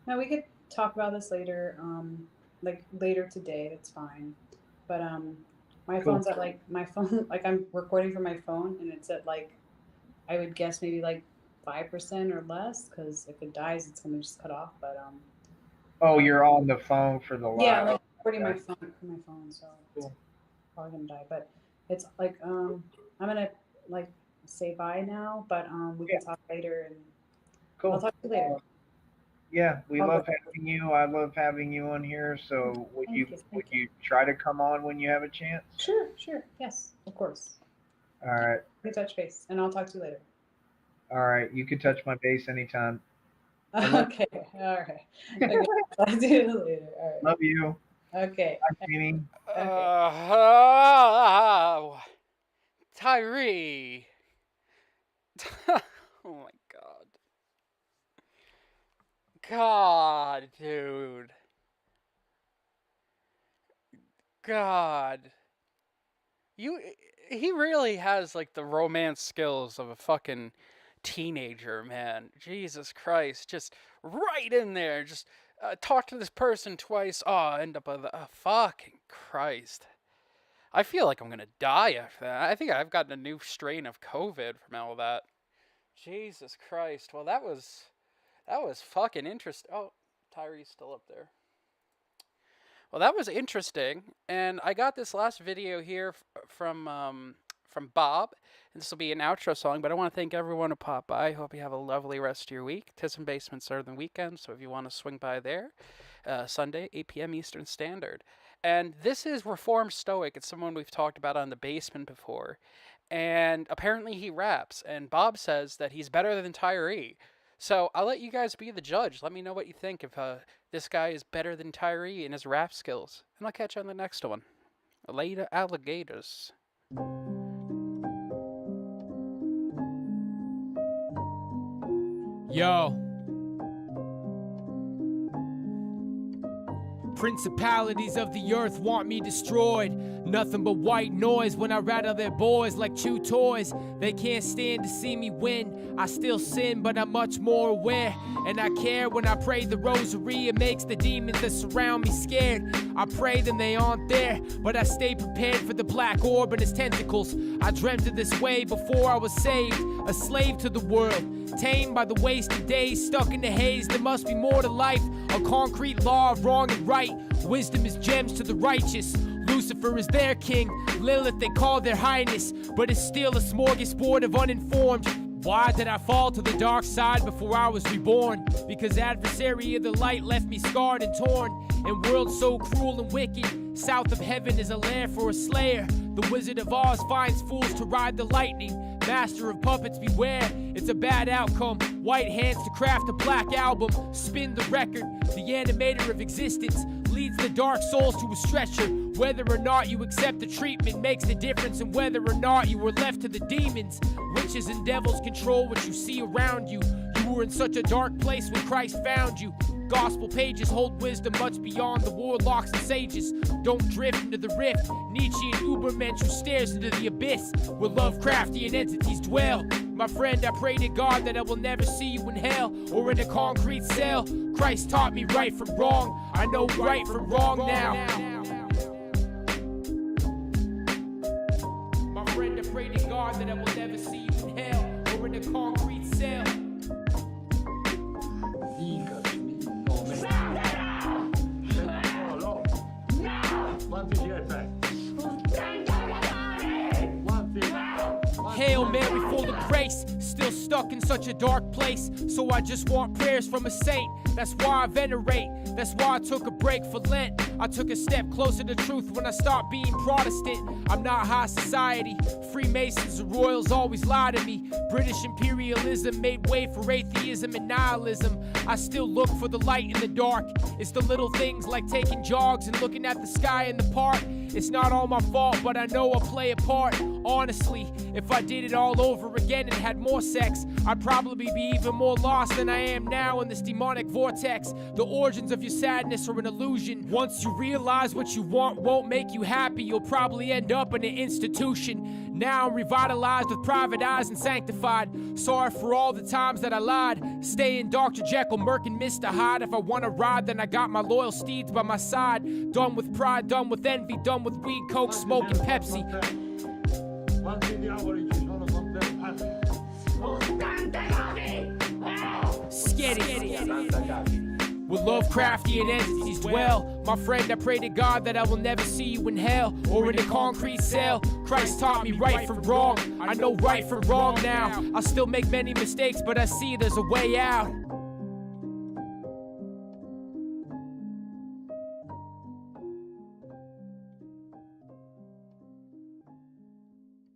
no, we could talk about this later. Like later today, that's fine. But my Cool. phone's at my phone. Like I'm recording from my phone, and it's at I would guess maybe 5% or less. Because if it dies, it's gonna just cut off. But Oh, you're on the phone for the live. yeah, like recording my Okay. phone from my phone, so it's Cool. probably gonna die. But it's I'm gonna say bye now. But we can talk later, and I'll Cool. talk to you later. Yeah, we I'll love go. having you. I love having you on here. So would Thank you you, would thank you. you try to come on when you have a chance? Sure, yes, of course. All right. We touch base, and I'll talk to you later. All right. You can touch my base anytime. love- Okay, all right. Okay, I'll talk to you later. All right. Love you. Okay. Bye, Jamie. Tyree. Oh my god. God, dude. God. He really has the romance skills of a fucking teenager, man. Jesus Christ. Just right in there. Just talk to this person twice. Oh, end up with fucking Christ. I feel like I'm gonna die after that. I think I've gotten a new strain of COVID from all that. Jesus Christ. Well, that was fucking interesting. Oh, Tyree's still up there. Well, that was interesting, and I got this last video here from Bob. And this will be an outro song, but I want to thank everyone who popped by. I hope you have a lovely rest of your week. Tits and Basements are the weekend, so if you want to swing by there, Sunday, 8 p.m. Eastern Standard. And this is Reformed Stoic. It's someone we've talked about on The Basement before. And apparently he raps, and Bob says that he's better than Tyree. So I'll let you guys be the judge. Let me know what you think if this guy is better than Tyree in his rap skills. And I'll catch you on the next one. Later, alligators. Yo. Principalities of the earth want me destroyed. Nothing but white noise when I rattle their boys like chew toys. They can't stand to see me win. I still sin, but I'm much more aware. And I care when I pray the rosary. It makes the demons that surround me scared. I pray then they aren't there, but I stay prepared for the black orb and its tentacles. I dreamt of this way before I was saved. A slave to the world, tamed by the wasted days, stuck in the haze. There must be more to life, a concrete law of wrong and right. Wisdom is gems to the righteous. Lucifer is their king, Lilith they call their highness, but it's still a smorgasbord of uninformed. Why did I fall to the dark side before I was reborn? Because adversary of the light left me scarred and torn. And world so cruel and wicked, south of heaven is a lair for a slayer. The Wizard of Oz finds fools to ride the lightning. Master of puppets beware, it's a bad outcome. White hands to craft a black album. Spin the record, the animator of existence leads the dark souls to a stretcher. Whether or not you accept the treatment makes the difference in whether or not you were left to the demons. Witches and devils control what you see around you. You were in such a dark place when Christ found you. Gospel pages hold wisdom much beyond the warlocks and sages. Don't drift into the rift. Nietzsche and Ubermensch who stares into the abyss where Lovecraftian entities dwell. My friend, I pray to God that I will never see you in hell or in a concrete cell. Christ taught me right from wrong. I know right from wrong now. My friend, I pray to God that I will never see you in hell or in a concrete cell. Hail Mary full of grace, still stuck in such a dark place. So I just want prayers from a saint. That's why I venerate, that's why I took a break for Lent. I took a step closer to truth when I stopped being Protestant. I'm not high society, Freemasons and royals always lie to me. British imperialism made way for atheism and nihilism. I still look for the light in the dark. It's the little things like taking jogs and looking at the sky in the park. It's not all my fault, but I know I play a part. Honestly, if I did it all over again and had more sex, I'd probably be even more lost than I am now in this demonic vortex. The origins of your sadness are an illusion. Once you realize what you want won't make you happy, you'll probably end up in an institution. Now I'm revitalized with private eyes and sanctified. Sorry for all the times that I lied. Stay in Dr. Jekyll, Merc, and Mr. Hyde. If I want to ride, then I got my loyal steeds by my side. Done with pride, done with envy, done with weed, coke, smoking Pepsi. Skitty. With Lovecraftian entities dwell. My friend, I pray to God that I will never see you in hell or in a concrete cell. Christ taught me right from wrong. I know right from wrong now. I still make many mistakes, but I see there's a way out.